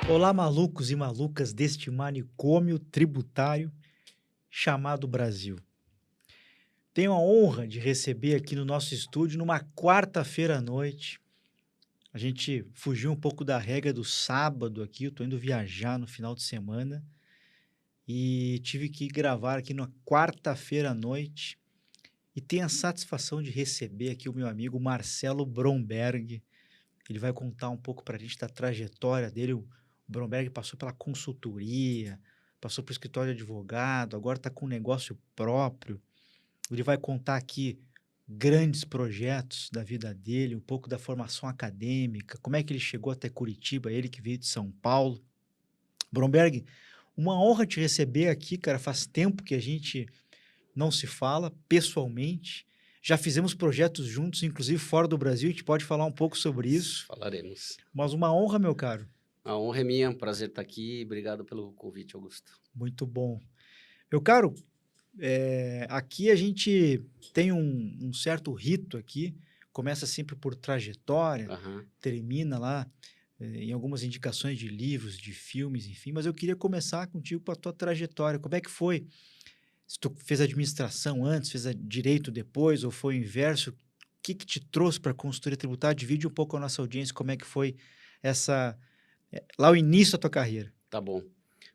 Olá, malucos e malucas deste manicômio tributário chamado Brasil. Tenho a honra de receber aqui no nosso estúdio, numa quarta-feira à noite. A gente fugiu um pouco da regra do sábado aqui. Eu estou indo viajar no final de semana e tive que gravar aqui na quarta-feira à noite. E tenho a satisfação de receber aqui o meu amigo Marcelo Bromberg. Ele vai contar um pouco para a gente da trajetória dele. O Bromberg passou pela consultoria, passou por escritório de advogado, agora está com um negócio próprio. Ele vai contar aqui grandes projetos da vida dele, um pouco da formação acadêmica, como é que ele chegou até Curitiba, ele que veio de São Paulo. Bromberg, uma honra te receber aqui, cara. Faz tempo que a gente não se fala pessoalmente. Já fizemos projetos juntos, inclusive fora do Brasil. A gente pode falar um pouco sobre isso. Falaremos. Mas uma honra, meu caro. A honra é minha, é um prazer estar aqui. Obrigado pelo convite, Augusto. Muito bom. Meu caro, aqui a gente tem um certo rito aqui. Começa sempre por trajetória, Aham. termina lá em algumas indicações de livros, de filmes, enfim. Mas eu queria começar contigo com a tua trajetória. Como é que foi? Se tu fez administração antes, fez direito depois, ou foi o inverso? O que que te trouxe para a consultoria tributária? Divide um pouco com a nossa audiência como é que foi essa, lá o início da tua carreira. Tá bom.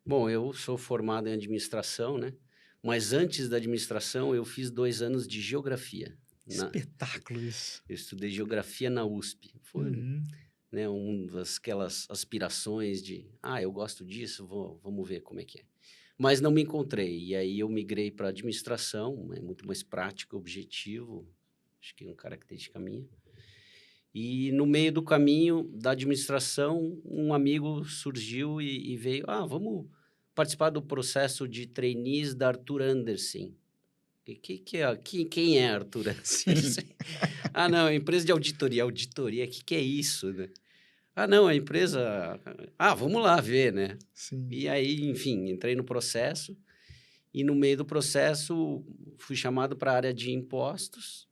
Bom, eu sou formado em administração, né? Mas antes da administração, eu fiz 2 anos de geografia. Espetáculo isso. Eu estudei geografia na USP. Foi, Uhum. né, uma daquelas aspirações de, eu gosto disso, vamos ver como é que é. Mas não me encontrei. E aí eu migrei para administração, é muito mais prático, objetivo, acho que é uma característica minha. E no meio do caminho da administração, um amigo surgiu e veio: vamos participar do processo de trainees da Arthur Andersen". Que é quem é Arthur Sim, Andersen? "Ah, não, é empresa de auditoria". "Auditoria? Que é isso, né?". "Ah, não, a empresa". Vamos lá ver, né. sim. E aí, enfim, entrei no processo e no meio do processo fui chamado para a área de impostos,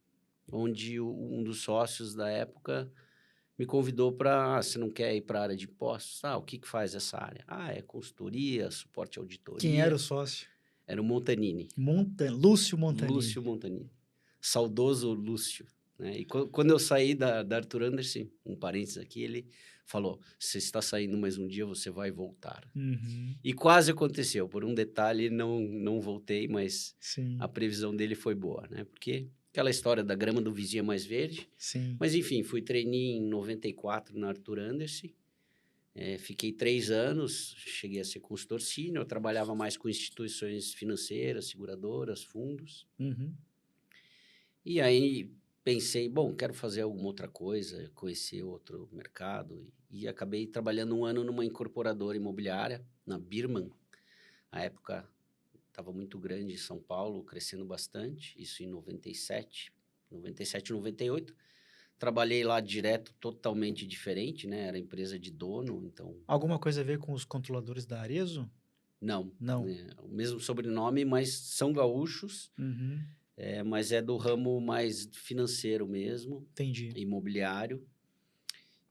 onde um dos sócios da época me convidou para: "Você não quer ir para a área de impostos?". "O que que faz essa área?". É consultoria, suporte à Quem era auditoria". o sócio? Era o Montanini, Lúcio Lúcio Montanini. Montanini, saudoso Lúcio, né. E quando eu saí da Arthur Andersen, um parênteses aqui, ele falou: "Você está saindo, mas um dia você vai voltar". Uhum. E quase aconteceu, por um detalhe não voltei, mas a Sim, previsão dele foi boa, né, porque aquela história da grama do vizinho é mais verde. sim. Mas enfim, fui trainee em 94 na Arthur Andersen, fiquei 3 anos, cheguei a ser consultor sênior, trabalhava mais com instituições financeiras, seguradoras, fundos. Uhum. E aí pensei: "Bom, quero fazer alguma outra coisa, conhecer outro mercado", e acabei trabalhando 1 ano numa incorporadora imobiliária, na Birman. A época estava muito grande em São Paulo, crescendo bastante, isso em 97, 97, 98. Trabalhei lá direto totalmente diferente, né, era empresa de dono, então Alguma coisa a ver com os controladores da Arezzo? não, Não. né, o mesmo sobrenome, mas são gaúchos, Uhum. mas é do ramo mais financeiro mesmo, Entendi. imobiliário.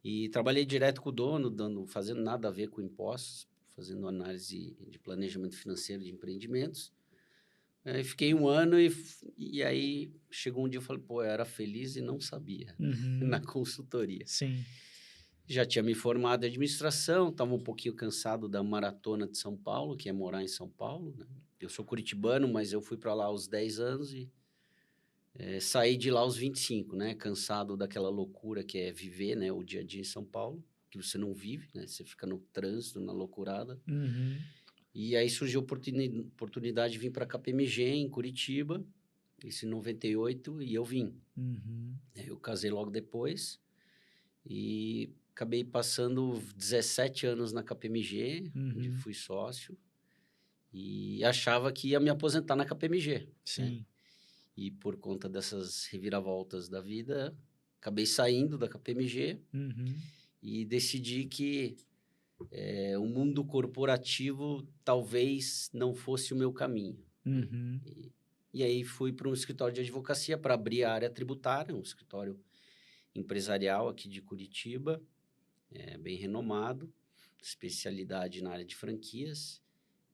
E trabalhei direto com o dono, fazendo nada a ver com impostos, fazendo análise de planejamento financeiro de empreendimentos. Aí fiquei 1 ano e aí chegou um dia, eu falei: "Pô, eu era feliz e não sabia", na Uhum. consultoria. Sim. Já tinha me formado em administração, estava um pouquinho cansado da maratona de São Paulo, que é morar em São Paulo, né. Eu sou curitibano, mas eu fui para lá aos 10 anos e, saí de lá aos 25, né, cansado daquela loucura que é viver, né, o dia a dia em São Paulo, que você não vive, né, você fica no trânsito, na loucurada. Uhum. E aí surgiu a oportunidade de vir para a KPMG em Curitiba, isso em 98, e eu vim. Uhum. Eu casei logo depois e acabei passando 17 anos na KPMG, onde Uhum. fui sócio, e achava que ia me aposentar na KPMG, né. Sim. E por conta dessas reviravoltas da vida, acabei saindo da KPMG Uhum. e decidi que, o mundo corporativo talvez não fosse o meu caminho, né. Uhum. E aí fui para um escritório de advocacia para abrir a área tributária, um escritório empresarial aqui de Curitiba, bem renomado. especialidade na área de franquias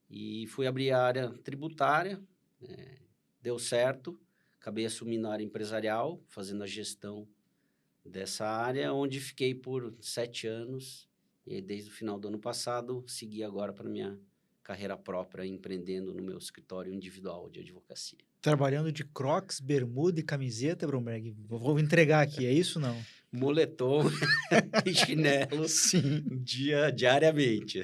e fui abrir a área tributária, deu certo, acabei assumindo a área empresarial, fazendo a gestão dessa área, onde fiquei por 7 anos e desde o final do ano passado segui agora para minha carreira própria, empreendendo no meu escritório individual de advocacia. Trabalhando de Crocs, bermuda e camiseta, Bromberg. Vou entregar aqui, é isso ou não? Moletom e chinelo Sim, diariamente.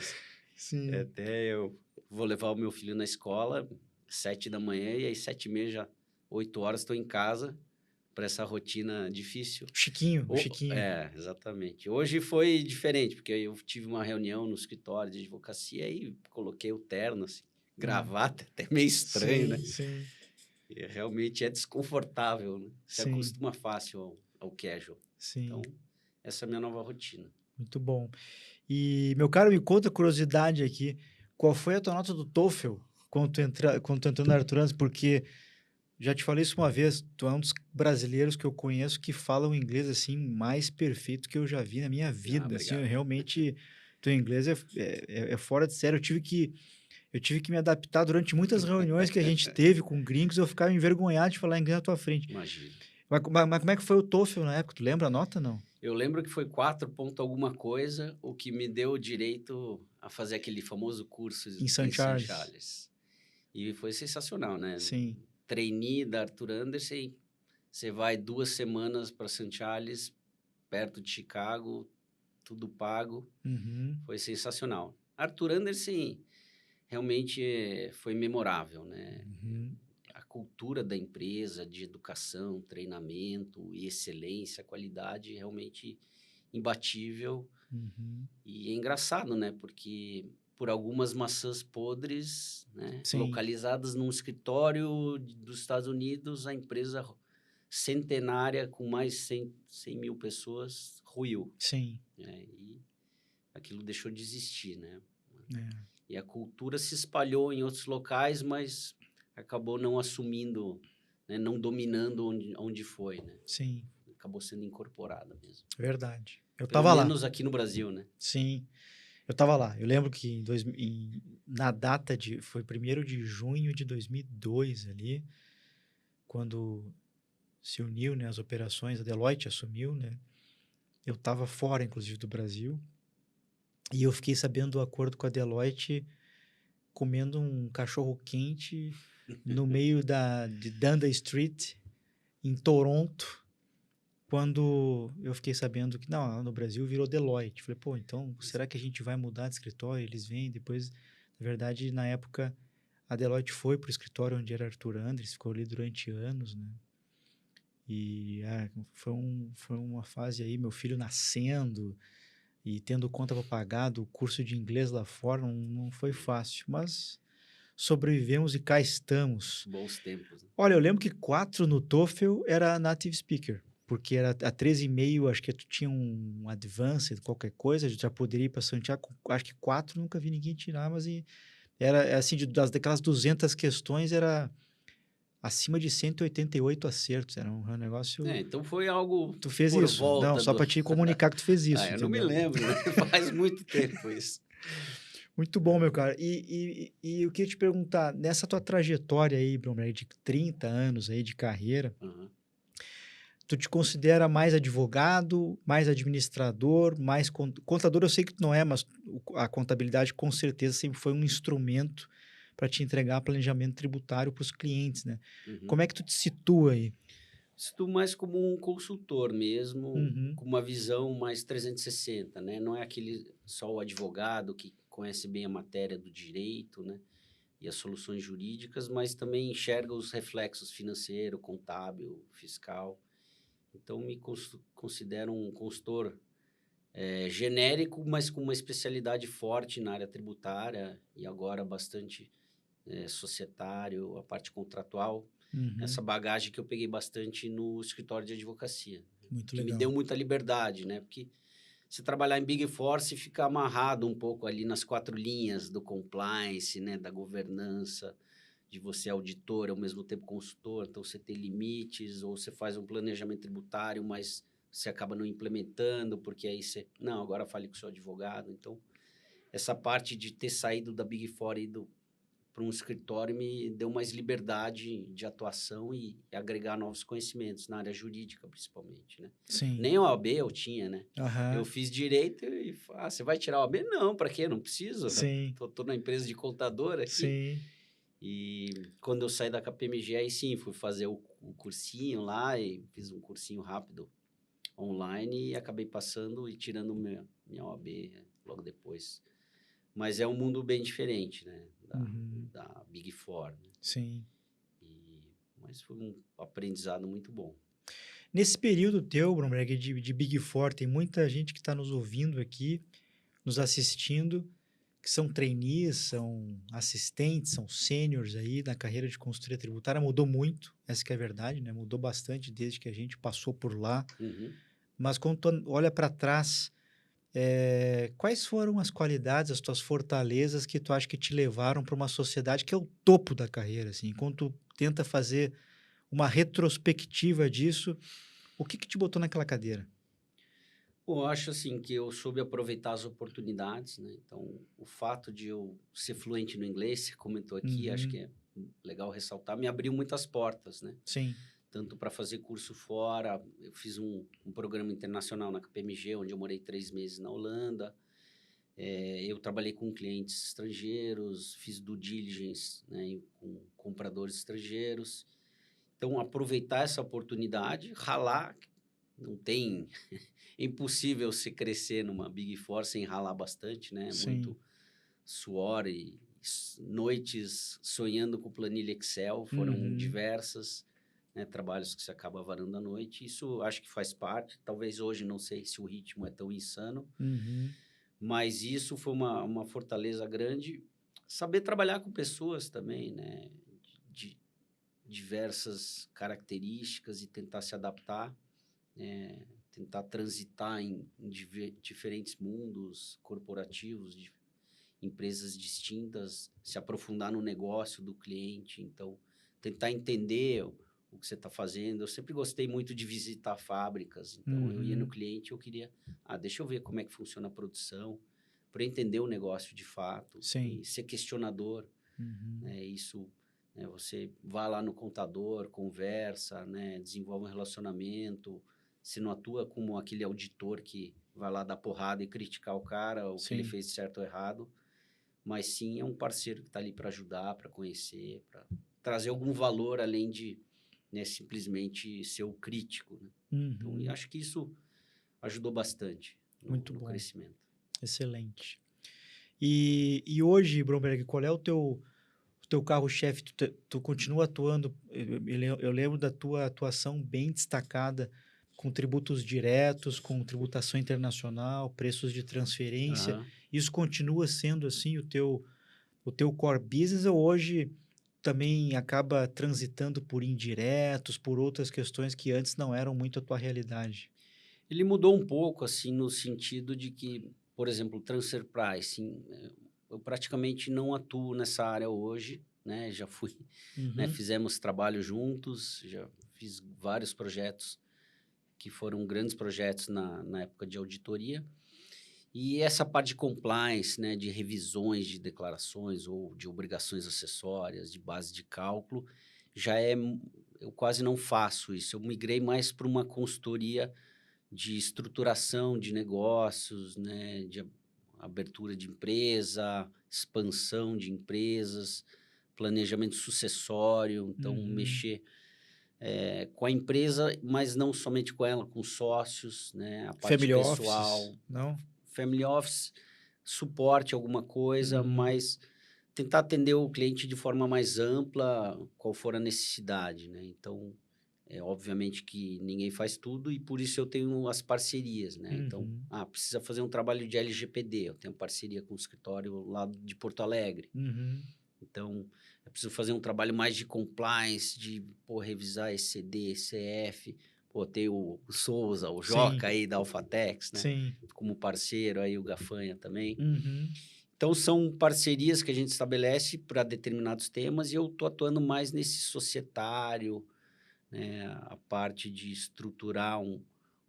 sim. Até eu vou levar o meu filho na escola 7 da manhã e às 7h30, já 8 horas, estou em casa para essa rotina difícil. Chiquinho, Chiquinho. Exatamente. Hoje foi diferente, porque eu tive uma reunião no escritório de advocacia e coloquei o terno, assim, gravata, até meio estranho, né? Sim, E realmente é desconfortável, né? Se sim, acostuma fácil ao casual. sim. Então, essa é a minha nova rotina. Muito bom. E, meu caro, me conta a curiosidade aqui. Qual foi a tua nota do TOEFL quando tu entrou na Arthur? Porque, já te falei isso uma vez, tu é um dos brasileiros que eu conheço que falam inglês, assim, mais perfeito que eu já vi na minha vida. Assim, Obrigado. realmente, teu inglês é fora de sério. Eu tive que me adaptar durante muitas reuniões que a gente teve com gringos, eu ficava envergonhado de falar inglês na tua frente. Imagina. Mas como é que foi o TOEFL na época? Tu lembra a nota, não? Eu lembro que foi 4 ponto alguma coisa, o que me deu o direito a fazer aquele famoso curso Em St. Charles. Charles. E foi sensacional, né? Sim. Trainee da Arthur Andersen, você vai 2 semanas para St. Charles, perto de Chicago, tudo pago. Uhum. Foi sensacional. Arthur Andersen realmente foi memorável, né? Uhum. A cultura da empresa, de educação, treinamento e excelência, qualidade, realmente imbatível. Uhum. E é engraçado, né? Porque por algumas maçãs podres, né? Sim. Localizadas num escritório dos Estados Unidos, a empresa centenária com mais 100 mil pessoas ruiu. Sim. E aquilo deixou de existir, né? É. E a cultura se espalhou em outros locais, mas acabou não assumindo, né? Não dominando onde foi, né? Sim. Acabou sendo incorporada mesmo. Verdade. Eu Pelo tava lá. menos aqui no Brasil, né? Sim. Eu tava lá. Eu lembro que na data foi 1º de junho de 2002 ali, quando se uniu, né, as operações, a Deloitte assumiu, né? Eu tava fora, inclusive, do Brasil. E eu fiquei sabendo do acordo com a Deloitte comendo um cachorro quente no meio de Dundas Street, em Toronto, quando eu fiquei sabendo que, não, no Brasil virou Deloitte. Falei, pô, então, será que a gente vai mudar de escritório? Eles vêm depois... Na verdade, na época, a Deloitte foi para o escritório onde era Arthur Andres, ficou ali durante anos, né? E foi uma fase aí, meu filho nascendo e tendo conta para pagar do curso de inglês lá fora, não foi fácil, mas sobrevivemos e cá estamos. Bons tempos. Né? Olha, eu lembro que 4 no TOEFL era native speaker, porque era a 13,5, acho que tu tinha um advanced, qualquer coisa, já poderia ir para Santiago, acho que 4 nunca vi ninguém tirar, mas era assim, daquelas 200 questões, era acima de 188 acertos, era um negócio... Então foi algo Tu fez por isso? Não, volta só do... para te comunicar que tu fez isso, eu não me entendeu? lembro, né? Faz muito tempo isso. Muito bom, meu cara. E eu queria te perguntar, nessa tua trajetória aí, Bromberg, de 30 anos aí de carreira, tu te considera mais advogado, mais administrador, mais contador? Eu sei que tu não é, mas a contabilidade com certeza sempre foi um instrumento para te entregar planejamento tributário para os clientes, né? Como é que tu te situa aí? Estou mais como um consultor mesmo, Uhum. com uma visão mais 360, né? Não é aquele só o advogado que conhece bem a matéria do direito, né? E as soluções jurídicas, mas também enxerga os reflexos financeiro, contábil, fiscal. Então, me considero um consultor genérico, mas com uma especialidade forte na área tributária e agora bastante societário, a parte contratual. Uhum. Essa bagagem que eu peguei bastante no escritório de advocacia. Muito que legal. me deu muita liberdade, né? Porque você trabalhar em Big Four, você fica amarrado um pouco ali nas 4 linhas do compliance, né? Da governança, de você auditor e ao mesmo tempo consultor. Então, você tem limites, ou você faz um planejamento tributário, mas você acaba não implementando, porque aí você... Não, agora fale com o seu advogado. Então, essa parte de ter saído da Big Four e ido para um escritório me deu mais liberdade de atuação e agregar novos conhecimentos na área jurídica, principalmente, né? Sim. Nem a OAB eu tinha, né? Eu Aham. fiz direito e você vai tirar a OAB? Não, para quê? Não preciso. Sim. Tô na empresa de contador aqui. Sim. E quando eu saí da KPMG, aí sim, fui fazer o cursinho lá e fiz um cursinho rápido online e acabei passando e tirando minha OAB logo depois. Mas é um mundo bem diferente, né? Uhum. Da Big Four, né? Sim. Mas foi um aprendizado muito bom. Nesse período teu, Bromberg, de Big Four, tem muita gente que está nos ouvindo aqui, nos assistindo, que são trainees, são assistentes, são sêniores aí na carreira de consultoria tributária. Mudou muito, essa que é a verdade, né? Mudou bastante desde que a gente passou por lá. Uhum. Mas quando tu olha para trás, quais foram as qualidades, as tuas fortalezas que tu acha que te levaram para uma sociedade que é o topo da carreira, assim? Quando tu tenta fazer uma retrospectiva disso, o que te botou naquela cadeira? Bom, eu acho assim que eu soube aproveitar as oportunidades, né? Então, o fato de eu ser fluente no inglês, você comentou aqui, acho que Uhum. é legal ressaltar, me abriu muitas portas, né? Sim. Tanto para fazer curso fora, eu fiz um programa internacional na KPMG, onde eu morei 3 meses na Holanda. Eu trabalhei com clientes estrangeiros, fiz due diligence, né, com compradores estrangeiros. Então, aproveitar essa oportunidade, ralar, não tem... É impossível se crescer numa Big Four sem ralar bastante, né? Sim. Muito suor e noites sonhando com planilha Excel, foram Uhum. diversas, né? Trabalhos que você acaba varando à noite. Isso acho que faz parte. Talvez hoje, não sei se o ritmo é tão insano, Uhum. mas isso foi uma fortaleza grande. Saber trabalhar com pessoas também, né? De diversas características e tentar se adaptar, tentar transitar em diferentes mundos corporativos, de empresas distintas, se aprofundar no negócio do cliente, então tentar entender o que você está fazendo. Eu sempre gostei muito de visitar fábricas, então eu ia no Uhum. cliente e eu queria, deixa eu ver como é que funciona a produção, para entender o negócio de fato Sim. e ser questionador, Uhum. né? Isso, né, você vai lá no contador, conversa, né, desenvolve um relacionamento. Você não atua como aquele auditor que vai lá dar porrada e criticar o cara, o que ele Sim. fez certo ou errado, mas sim é um parceiro que está ali para ajudar, para conhecer, para trazer algum valor além de, né, simplesmente ser o crítico, né? Então, e Uhum. acho que isso ajudou bastante Muito no bom. crescimento. Excelente. E hoje, Bromberg, qual é o teu carro-chefe? Tu continua atuando? Eu lembro da tua atuação bem destacada com tributos diretos, com tributação internacional, preços de transferência. Aham. Isso continua sendo assim o teu core business ou hoje também acaba transitando por indiretos, por outras questões que antes não eram muito a tua realidade? Ele mudou um pouco, assim, no sentido de que, por exemplo, o transfer pricing, eu praticamente não atuo nessa área hoje, né? Já fui, né? Uhum. Fizemos trabalho juntos, já fiz vários projetos que foram grandes projetos na época de auditoria. E essa parte de compliance, né? De revisões de declarações ou de obrigações acessórias, de base de cálculo, eu quase não faço isso. Eu migrei mais para uma consultoria de estruturação de negócios, né, de abertura de empresa, expansão de empresas, planejamento sucessório, então Uhum. mexer com a empresa, mas não somente com ela, com sócios, né, a parte Family offices, pessoal, não? family office, suporte alguma coisa, Uhum. mas tentar atender o cliente de forma mais ampla, qual for a necessidade, né? Então, obviamente que ninguém faz tudo e por isso eu tenho as parcerias, né? Então, Uhum. precisa fazer um trabalho de LGPD, eu tenho parceria com o escritório lá de Porto Alegre. Uhum. Então, eu preciso fazer um trabalho mais de compliance, de revisar ECD, ECF. Tem o Souza, o Sim, Joca aí da Alphatex, né? sim. Como parceiro, aí o Gafanha também. Uhum. Então, são parcerias que a gente estabelece para determinados temas e eu estou atuando mais nesse societário, né, a parte de estruturar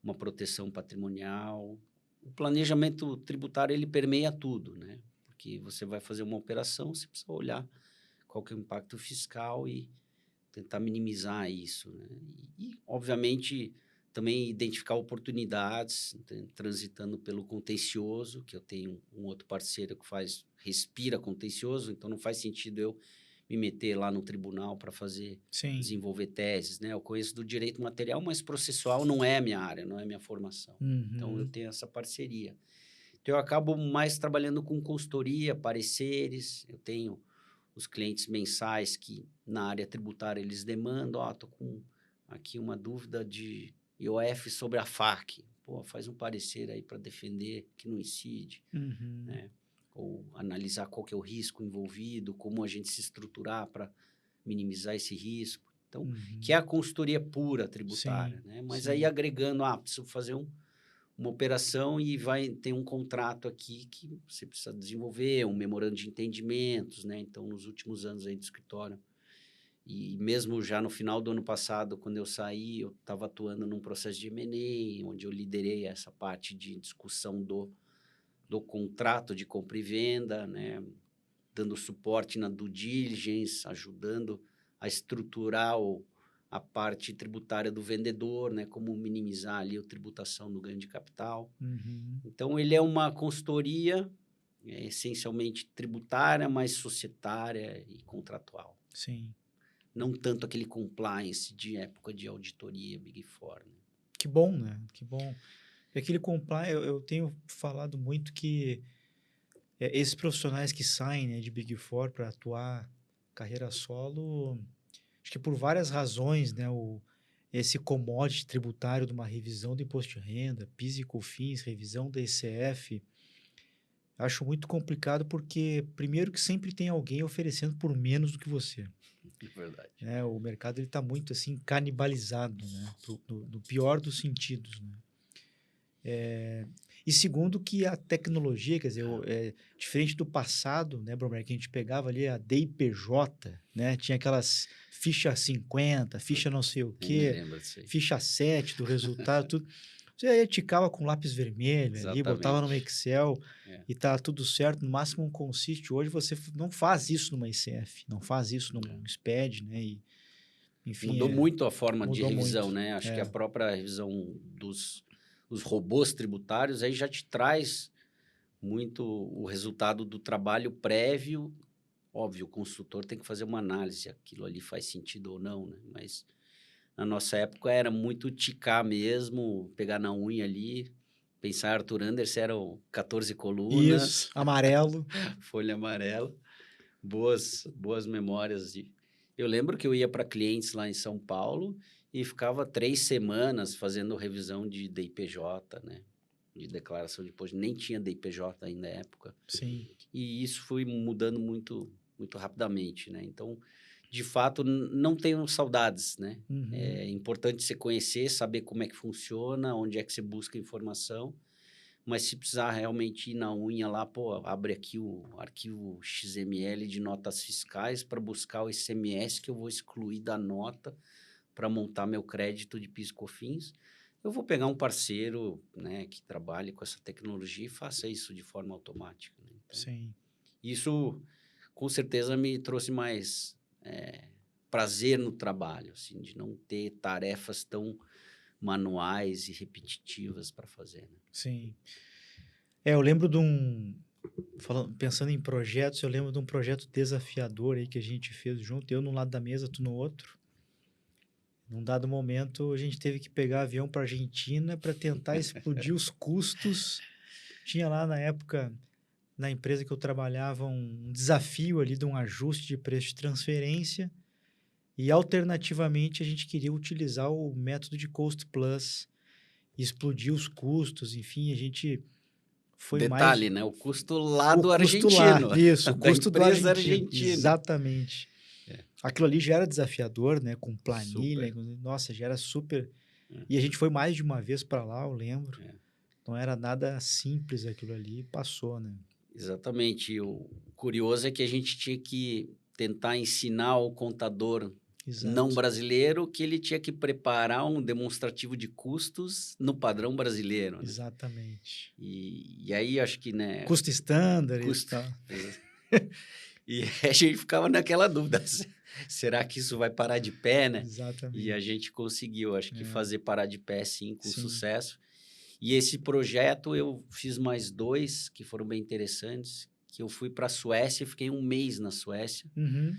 uma proteção patrimonial. O planejamento tributário, ele permeia tudo, né? Porque você vai fazer uma operação, você precisa olhar qual que é o impacto fiscal e tentar minimizar isso, né? Obviamente, também identificar oportunidades, transitando pelo contencioso, que eu tenho um outro parceiro que respira contencioso, então não faz sentido eu me meter lá no tribunal para Sim. desenvolver teses, né? Eu conheço do direito material, mas processual não é a minha área, não é a minha formação. Então, eu tenho essa parceria. Então, eu acabo mais trabalhando com consultoria, pareceres, eu tenho os clientes mensais que, na área tributária, eles demandam, estou com aqui uma dúvida de IOF sobre a FAQ. Pô, faz um parecer aí para defender que não incide, né? Ou analisar qual que é o risco envolvido, como a gente se estruturar para minimizar esse risco. Então, que é a consultoria pura tributária, Sim, né? Mas sim. aí agregando, preciso fazer uma operação e tem um contrato aqui que você precisa desenvolver, um memorando de entendimentos, né? Então, nos últimos anos aí do escritório, e mesmo já no final do ano passado, quando eu saí, eu estava atuando num processo de M&A, onde eu liderei essa parte de discussão do contrato de compra e venda, né? Dando suporte na due diligence, ajudando a estruturar a parte tributária do vendedor, né? Como minimizar ali a tributação do ganho de capital. Então, ele é uma consultoria essencialmente tributária, mas societária e contratual. Sim. Não tanto aquele compliance de época de auditoria Big Four, né? Que bom, né? Que bom. E aquele compliance, eu tenho falado muito que esses profissionais que saem, né, de Big Four para atuar carreira solo, acho que por várias razões, né? Esse commodity tributário de uma revisão do imposto de renda, PIS e COFINS, revisão da ECF, acho muito complicado porque, primeiro, que sempre tem alguém oferecendo por menos do que você. É verdade. Né? O mercado está muito assim canibalizado, né? No pior dos sentidos, né? E segundo que a tecnologia, quer dizer, diferente do passado, né, Bromer, que a gente pegava ali a DIPJ, né, tinha aquelas ficha 50, ficha não sei o Eu me quê, lembro disso aí. ficha 7 do resultado, tudo. Você aí ticava com lápis vermelho ali, botava no Excel e tá tudo certo. No máximo um consiste. Hoje você não faz isso numa ICF, não faz isso num SPED, né? E, enfim, Mudou muito a forma de mudou revisão, muito. né? Acho que a própria revisão dos robôs tributários aí já te traz muito o resultado do trabalho prévio. Óbvio, o consultor tem que fazer uma análise, aquilo ali faz sentido ou não, né? Mas na nossa época era muito ticar mesmo, pegar na unha ali, pensar Arthur Andersen, eram 14 colunas, Isso, amarelo. folha amarela, boas memórias. Eu lembro que eu ia para clientes lá em São Paulo e ficava 3 semanas fazendo revisão de DIPJ, né? De declaração de imposto. Nem tinha DIPJ ainda na época. Sim. E isso foi mudando muito, muito rapidamente, né? Então, de fato, não tenho saudades, né? É importante você conhecer, saber como é que funciona, onde é que você busca informação. Mas se precisar realmente ir na unha lá, abre aqui o arquivo XML de notas fiscais para buscar o ICMS que eu vou excluir da nota para montar meu crédito de PIS e COFINS. Eu vou pegar um parceiro, né, que trabalhe com essa tecnologia e faça isso de forma automática, né? Então, sim. Isso, com certeza, me trouxe mais prazer no trabalho, assim, de não ter tarefas tão manuais e repetitivas para fazer, né? Sim. Eu lembro de pensando em projetos, eu lembro de um projeto desafiador aí que a gente fez junto, eu num lado da mesa, tu no outro. Num dado momento, a gente teve que pegar avião para a Argentina para tentar explodir os custos. Tinha lá na época, na empresa que eu trabalhava, um desafio ali de um ajuste de preço de transferência. E, alternativamente, a gente queria utilizar o método de Cost Plus, explodir os custos, enfim, a gente foi Detalhe, mais... né? O custo lá O do custo lá, argentino, isso, o da custo do empresa argentino, argentina. exatamente. Aquilo ali já era desafiador, né? Com planilha, Super. nossa, já era super... E a gente foi mais de uma vez para lá, eu lembro. Não era nada simples aquilo ali, passou, né? Exatamente. O curioso é que a gente tinha que tentar ensinar o contador não Exato. brasileiro, que ele tinha que preparar um demonstrativo de custos no padrão brasileiro, né? Exatamente. E aí, acho que, né, Custo estándar e custo... tal. E a gente ficava naquela dúvida, será que isso vai parar de pé, né? E a Exatamente. gente conseguiu, acho que É, fazer parar de pé, sim, com sim. sucesso. E esse projeto eu fiz mais 2 que foram bem interessantes, que eu fui para a Suécia, fiquei 1 mês na Suécia, Uhum.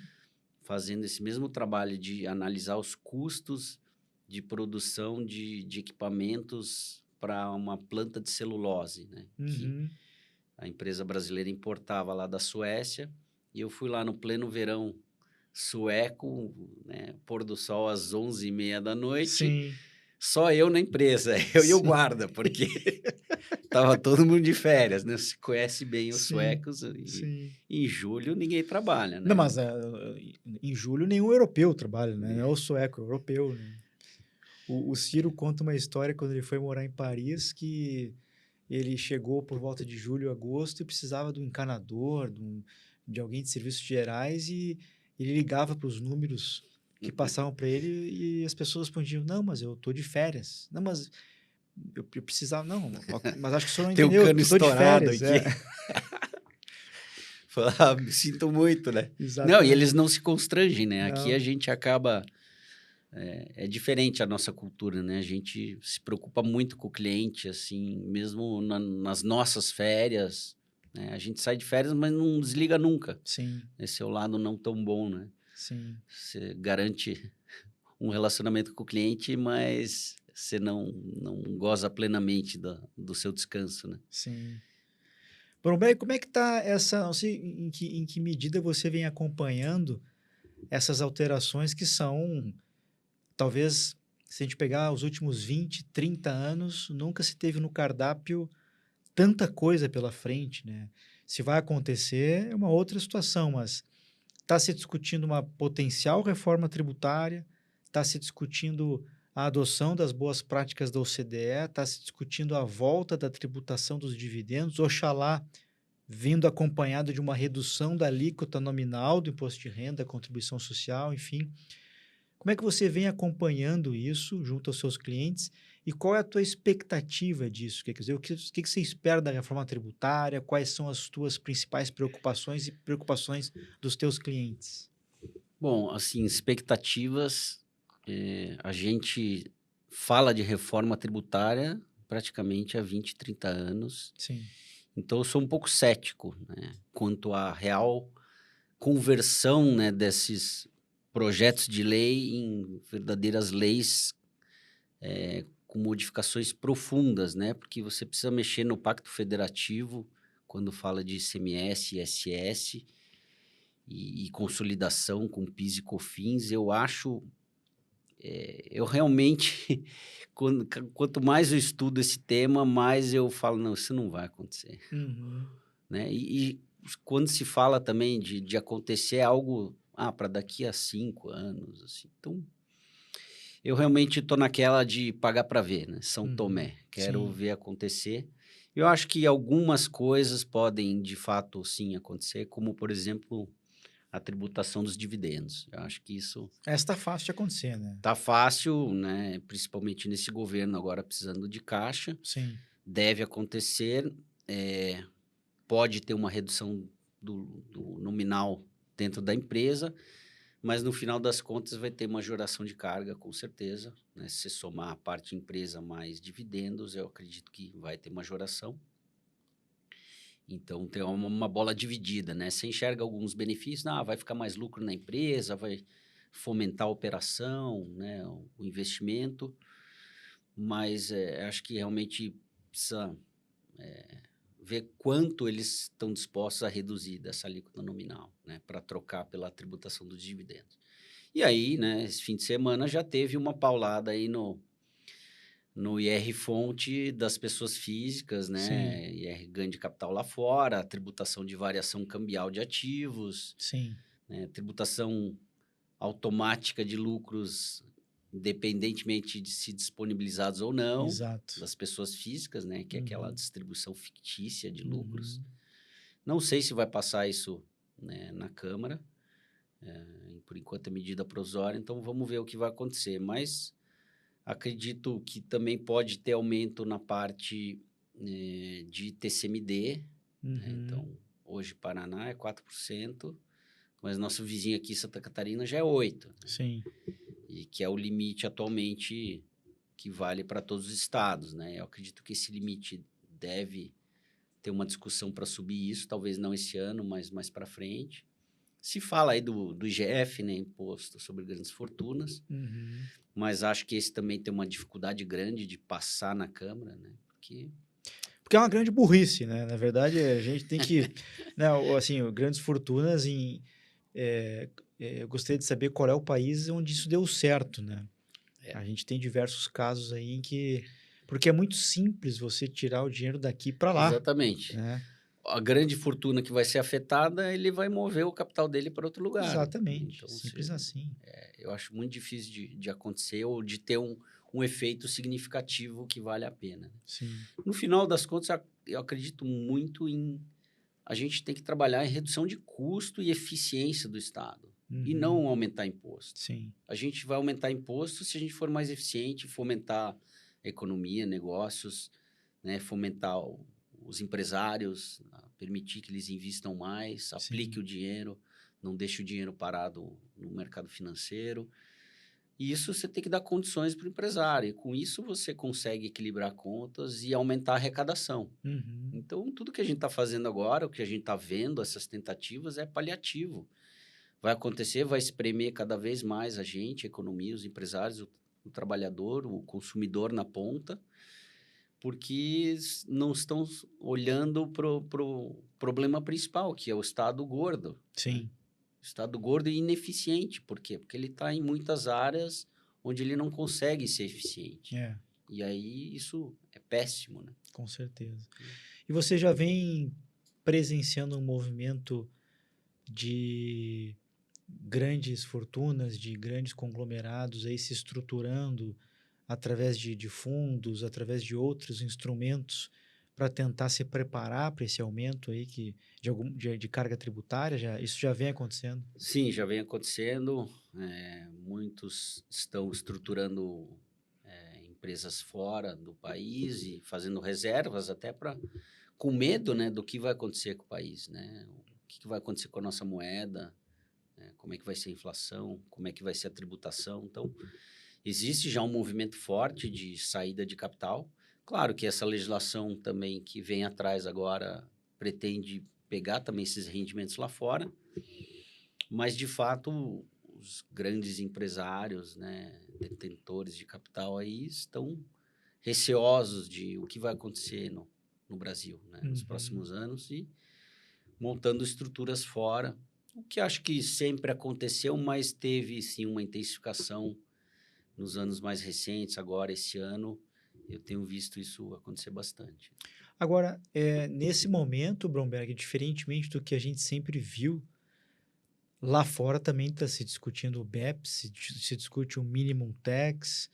fazendo esse mesmo trabalho de analisar os custos de produção de equipamentos para uma planta de celulose, né? Que Uhum. a empresa brasileira importava lá da Suécia, e eu fui lá no pleno verão sueco, né, pôr do sol às 11h30 da noite, Sim. só eu na empresa, eu e o Sim. guarda, porque tava todo mundo de férias, né? Você conhece bem os Sim. suecos e Sim. em julho ninguém trabalha, Não, né? mas em julho nenhum europeu trabalha, né? Não é o sueco, é o europeu, né? O Ciro conta uma história quando ele foi morar em Paris que ele chegou por volta de julho, agosto e precisava de um encanador, de alguém de serviços gerais e ele ligava para os números que passavam para ele e as pessoas respondiam, não, mas eu estou de férias. Não, mas eu precisava, não, mas acho que o senhor não Tem o entendeu, eu cano estou de estourado férias. É, aqui. Falar, me sinto muito, né? Não, e eles exatamente. não se constrangem, né? Aqui a Não, gente acaba. É diferente a nossa cultura, né? A gente se preocupa muito com o cliente, assim, mesmo nas nossas férias, né? A gente sai de férias, mas não desliga nunca. sim, Esse é o lado não tão bom, né? sim, Você garante um relacionamento com o cliente, mas você não goza plenamente do seu descanso, né? sim. Bromberg, como é que está essa, não sei em que medida você vem acompanhando essas alterações que são, talvez, se a gente pegar os últimos 20, 30 anos, nunca se teve no cardápio tanta coisa pela frente, né? Se vai acontecer é uma outra situação, mas está se discutindo uma potencial reforma tributária, está se discutindo a adoção das boas práticas da OCDE, está se discutindo a volta da tributação dos dividendos, oxalá vindo acompanhado de uma redução da alíquota nominal do imposto de renda, contribuição social, enfim. Como é que você vem acompanhando isso junto aos seus clientes e qual é a tua expectativa disso? Quer dizer, o que você espera da reforma tributária? Quais são as tuas principais preocupações e preocupações dos teus clientes? Bom, assim, expectativas, a gente fala de reforma tributária praticamente há 20, 30 anos, Sim, então eu sou um pouco cético, né, quanto à real conversão, né, desses projetos de lei em verdadeiras leis, com modificações profundas, né, porque você precisa mexer no Pacto Federativo quando fala de ICMS, ISS e consolidação com PIS e COFINS. Eu acho, eu realmente, quanto mais eu estudo esse tema, mais eu falo, não, isso não vai acontecer, uhum, né? E quando se fala também de acontecer algo, para daqui a 5 anos, assim, então eu realmente estou naquela de pagar para ver, né? São uhum, Tomé, quero sim, ver acontecer. Eu acho que algumas coisas podem, de fato, sim, acontecer, como, por exemplo, a tributação dos dividendos. Eu acho que isso essa está fácil de acontecer, né? tá fácil, né? Principalmente nesse governo agora precisando de caixa. Sim, Deve acontecer. eh, Pode ter uma redução do nominal dentro da empresa, mas no final das contas vai ter majoração de carga, com certeza, né? Se somar a parte empresa mais dividendos, eu acredito que vai ter majoração. Então tem uma bola dividida, né? Você enxerga alguns benefícios, vai ficar mais lucro na empresa, vai fomentar a operação, né? O investimento, mas acho que realmente precisa ver quanto eles estão dispostos a reduzir dessa alíquota nominal, né? Para trocar pela tributação dos dividendos. E aí, né? Esse fim de semana já teve uma paulada aí no IR-fonte das pessoas físicas, sim, né? IR ganho de capital lá fora, a tributação de variação cambial de ativos, sim, né? Tributação automática de lucros, independentemente de se disponibilizados ou não, exato. das pessoas físicas, né? Que é aquela Uhum, distribuição fictícia de lucros. uhum, Não sei se vai passar isso, né, na Câmara. Por enquanto é medida provisória, então vamos ver o que vai acontecer. Mas acredito que também pode ter aumento na parte de TCMD, né? Então, hoje Paraná é 4%, mas nosso vizinho aqui, Santa Catarina, já é 8%. Sim. E que é o limite atualmente que vale para todos os estados, né? Eu acredito que esse limite deve ter uma discussão para subir isso, talvez não esse ano, mas mais para frente. Se fala aí do IGF, né, Imposto sobre Grandes Fortunas, mas acho que esse também tem uma dificuldade grande de passar na Câmara, né? Porque é uma grande burrice, né? Na verdade, a gente tem que... né, assim, grandes fortunas eu gostaria de saber qual é o país onde isso deu certo, né? A gente tem diversos casos aí em que... Porque é muito simples você tirar o dinheiro daqui para lá. Exatamente. Né? A grande fortuna que vai ser afetada, ele vai mover o capital dele para outro lugar. Exatamente. Então, simples assim. Eu acho muito difícil de acontecer ou de ter um efeito significativo que vale a pena. Sim. No final das contas, eu acredito muito em... A gente tem que trabalhar em redução de custo e eficiência do Estado. E não aumentar imposto. Sim. A gente vai aumentar imposto se a gente for mais eficiente, fomentar a economia, negócios, né? Fomentar os empresários, permitir que eles investam mais, aplique o dinheiro, não deixe o dinheiro parado no mercado financeiro. E isso você tem que dar condições para o empresário. E com isso você consegue equilibrar contas e aumentar a arrecadação. Então, tudo que a gente está fazendo agora, o que a gente está vendo, essas tentativas, é paliativo. Vai acontecer, vai espremer cada vez mais a gente, a economia, os empresários, o trabalhador, o consumidor na ponta, porque não estão olhando para o problema principal, que é o Estado gordo. Sim. Né? O Estado gordo e ineficiente. Por quê? Porque ele está em muitas áreas onde ele não consegue ser eficiente. E aí isso é péssimo, né? Com certeza. E você já vem presenciando um movimento de grandes fortunas, de grandes conglomerados aí se estruturando através de fundos, através de outros instrumentos para tentar se preparar para esse aumento aí de carga tributária? Isso já vem acontecendo? Sim, já vem acontecendo. Muitos estão estruturando empresas fora do país e fazendo reservas até com medo, né, do que vai acontecer com o país, né? O que vai acontecer com a nossa moeda, como é que vai ser a inflação, como é que vai ser a tributação. Então, existe já um movimento forte de saída de capital. Claro que essa legislação também que vem atrás agora pretende pegar também esses rendimentos lá fora, mas, de fato, os grandes empresários, né, detentores de capital aí estão receosos de o que vai acontecer no Brasil, né, nos próximos anos e montando estruturas fora, o que acho que sempre aconteceu, mas teve, sim, uma intensificação nos anos mais recentes. Agora, esse ano, eu tenho visto isso acontecer bastante. Agora, nesse momento, Bromberg, diferentemente do que a gente sempre viu, lá fora também está se discutindo o BEPS, se discute o Minimum Tax.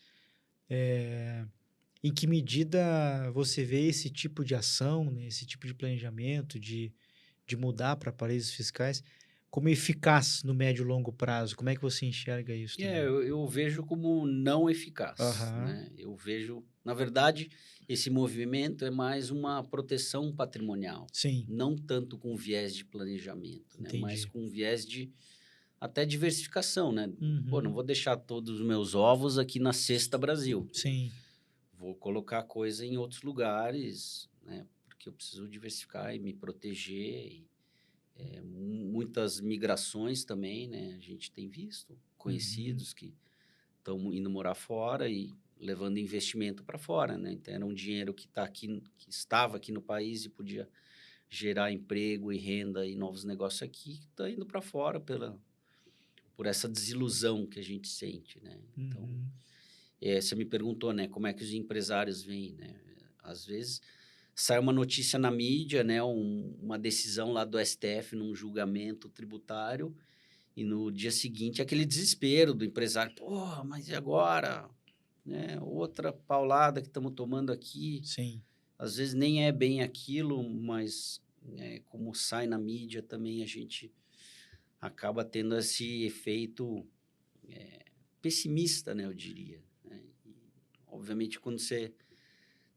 Em que medida você vê esse tipo de ação, né, esse tipo de planejamento, de mudar para paraísos fiscais, como eficaz no médio e longo prazo? Como é que você enxerga isso também? Eu vejo como não eficaz. Né? Eu vejo, na verdade, esse movimento é mais uma proteção patrimonial. Sim. Não tanto com viés de planejamento, né? Mas com viés de até diversificação, né? Pô, não vou deixar todos os meus ovos aqui na cesta Brasil. Sim. Vou colocar coisa em outros lugares, né? Porque eu preciso diversificar e me proteger. Muitas migrações também, né? A gente tem visto conhecidos que estão indo morar fora e levando investimento para fora, né? Então, era um dinheiro que estava aqui no país e podia gerar emprego e renda e novos negócios aqui, que está indo para fora por essa desilusão que a gente sente, né? Então, você me perguntou, né? Como é que os empresários veem, né? Às vezes sai uma notícia na mídia, né? Uma decisão lá do STF num julgamento tributário e no dia seguinte aquele desespero do empresário. Porra, mas e agora? Né? Outra paulada que estamos tomando aqui. Sim. Às vezes nem é bem aquilo, mas como sai na mídia também a gente acaba tendo esse efeito pessimista, né, eu diria. Né? E, obviamente, quando você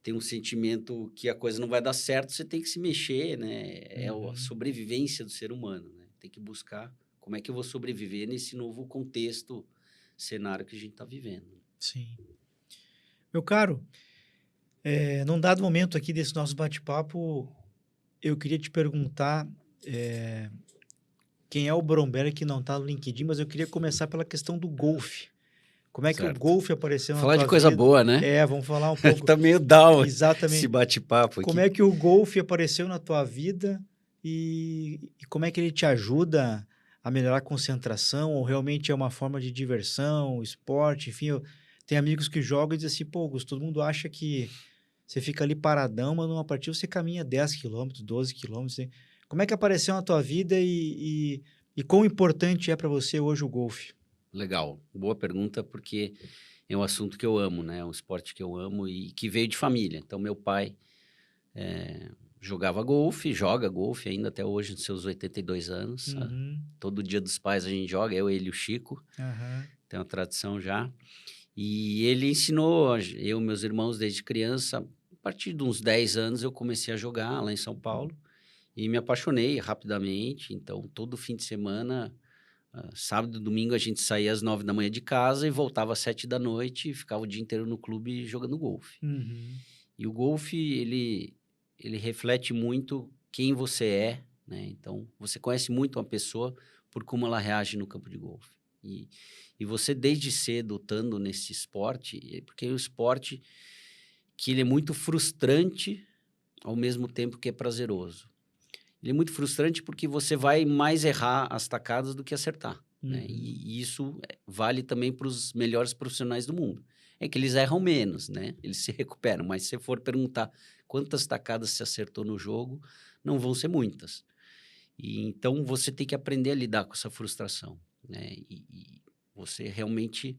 tem um sentimento que a coisa não vai dar certo, você tem que se mexer, né? É a sobrevivência do ser humano, né? Tem que buscar como é que eu vou sobreviver nesse novo contexto, cenário que a gente está vivendo. Sim. Meu caro, num dado momento aqui desse nosso bate-papo, eu queria te perguntar quem é o Bromberg que não está no LinkedIn, mas eu queria começar pela questão do golfe. Como é que o Certo. golfe apareceu na Falar de tua coisa vida? boa, né? Vamos falar um pouco. Tá meio down esse Exatamente. bate-papo aqui. Como é que o golfe apareceu na tua vida e como é que ele te ajuda a melhorar a concentração, ou realmente é uma forma de diversão, esporte, enfim, tem amigos que jogam e dizem assim, pô, Augusto, todo mundo acha que você fica ali paradão, mas numa partida você caminha 10 quilômetros, 12 quilômetros. Como é que apareceu na tua vida e quão importante é para você hoje o golfe? Legal, boa pergunta, porque é um assunto que eu amo, né? É um esporte que eu amo e que veio de família. Então, meu pai jogava golfe, joga golfe ainda até hoje, nos seus 82 anos. Todo dia dos pais a gente joga, eu, ele e o Chico. Tem uma tradição já. E ele ensinou eu e meus irmãos desde criança. A partir de uns 10 anos eu comecei a jogar lá em São Paulo e me apaixonei rapidamente. Então, todo fim de semana, sábado e domingo, a gente saía às 9 da manhã de casa e voltava às 7 da noite e ficava o dia inteiro no clube jogando golfe. E o golfe, ele reflete muito quem você é, né? Então, você conhece muito uma pessoa por como ela reage no campo de golfe. E você, desde cedo, estando nesse esporte, porque é um esporte que ele é muito frustrante, ao mesmo tempo que é prazeroso. Ele é muito frustrante porque você vai mais errar as tacadas do que acertar. Né? E isso vale também para os melhores profissionais do mundo. É que eles erram menos, né? Eles se recuperam. Mas se você for perguntar quantas tacadas você acertou no jogo, não vão ser muitas. Então, você tem que aprender a lidar com essa frustração. Né? E você realmente...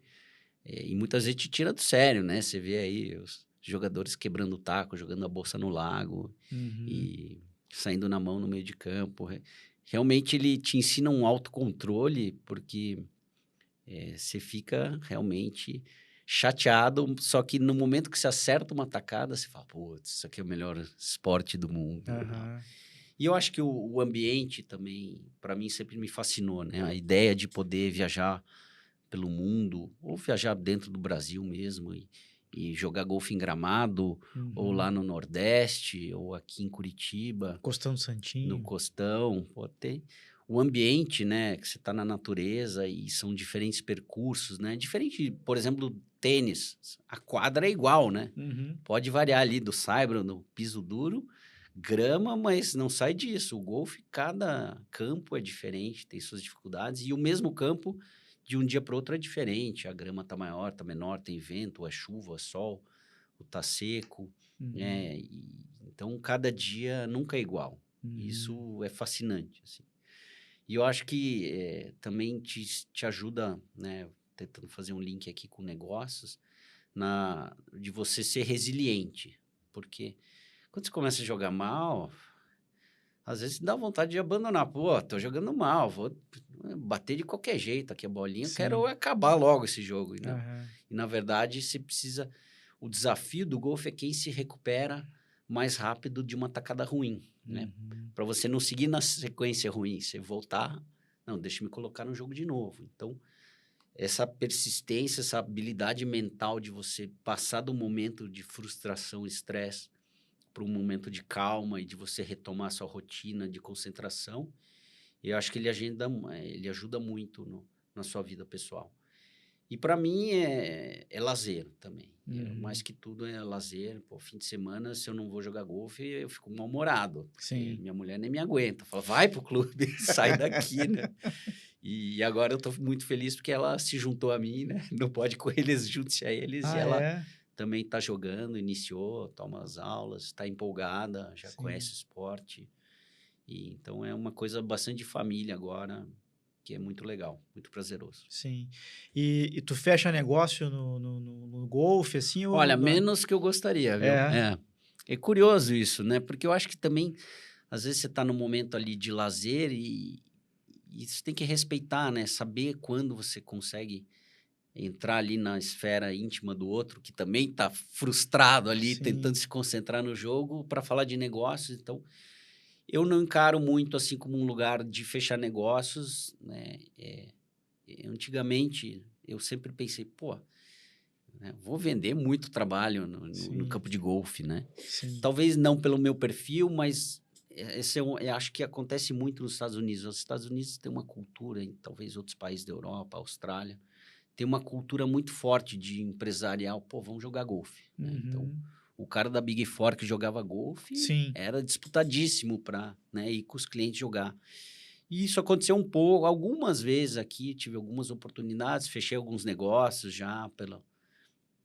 e muitas vezes te tira do sério, né? Você vê aí os jogadores quebrando o taco, jogando a bolsa no lago e saindo na mão no meio de campo. Realmente ele te ensina um autocontrole, porque você fica realmente chateado, só que no momento que você acerta uma tacada, você fala, putz, isso aqui é o melhor esporte do mundo. E eu acho que o ambiente também, para mim, sempre me fascinou, né? A ideia de poder viajar pelo mundo, ou viajar dentro do Brasil mesmo, e jogar golfe em Gramado, ou lá no Nordeste, ou aqui em Curitiba. Costão do Santinho. No Costão. Pô, tem o ambiente, né? Que você está na natureza e são diferentes percursos, né? Diferente, por exemplo, do tênis. A quadra é igual, né? Pode variar ali do saibro, no piso duro, grama, mas não sai disso. O golfe, cada campo é diferente, tem suas dificuldades. E o mesmo campo, de um dia para o outro, é diferente. A grama está maior, está menor, tem vento, é chuva, é sol, está seco. Então, cada dia nunca é igual. Isso é fascinante, assim. E eu acho que também te ajuda, né, tentando fazer um link aqui com negócios, de você ser resiliente. Porque quando você começa a jogar mal, às vezes dá vontade de abandonar. Pô, tô jogando mal, vou bater de qualquer jeito aqui a bolinha, eu quero acabar logo esse jogo. E, na verdade, você precisa... O desafio do golfe é quem se recupera mais rápido de uma tacada ruim, né? Para você não seguir na sequência ruim, você voltar, não, deixa eu me colocar no jogo de novo. Então, essa persistência, essa habilidade mental de você passar do momento de frustração, estresse, para um momento de calma e de você retomar a sua rotina de concentração, eu acho que ele ajuda muito na sua vida pessoal. E para mim é lazer também. Mais que tudo é lazer. Pô, fim de semana, se eu não vou jogar golfe, eu fico mal-humorado. Minha mulher nem me aguenta. Fala, vai pro clube, sai daqui, né? E agora eu tô muito feliz porque ela se juntou a mim, né? Não pode correr, eles junte-se a eles. E ela também tá jogando, iniciou, toma as aulas, está empolgada, já conhece o esporte. Então é uma coisa bastante de família agora, que é muito legal, muito prazeroso. Sim. E tu fecha negócio no golfe, assim? Olha, menos que eu gostaria, viu? É curioso isso, né? Porque eu acho que também, às vezes você está num momento ali de lazer e E você tem que respeitar, né? Saber quando você consegue entrar ali na esfera íntima do outro, que também está frustrado ali, tentando Sim, se concentrar no jogo para falar de negócios. Então, eu não encaro muito assim como um lugar de fechar negócios, né? Antigamente, eu sempre pensei, pô, né, vou vender muito trabalho no sim, campo de golfe, né? sim. Talvez não pelo meu perfil, mas esse eu acho que acontece muito nos Estados Unidos. Os Estados Unidos têm uma cultura, em talvez outros países da Europa, Austrália, tem uma cultura muito forte de empresarial. Pô, vamos jogar golfe, né? Então, Uhum. o cara da Big Four que jogava golfe Sim. era disputadíssimo para, né, ir com os clientes jogar. E isso aconteceu um pouco, algumas vezes aqui, tive algumas oportunidades, fechei alguns negócios já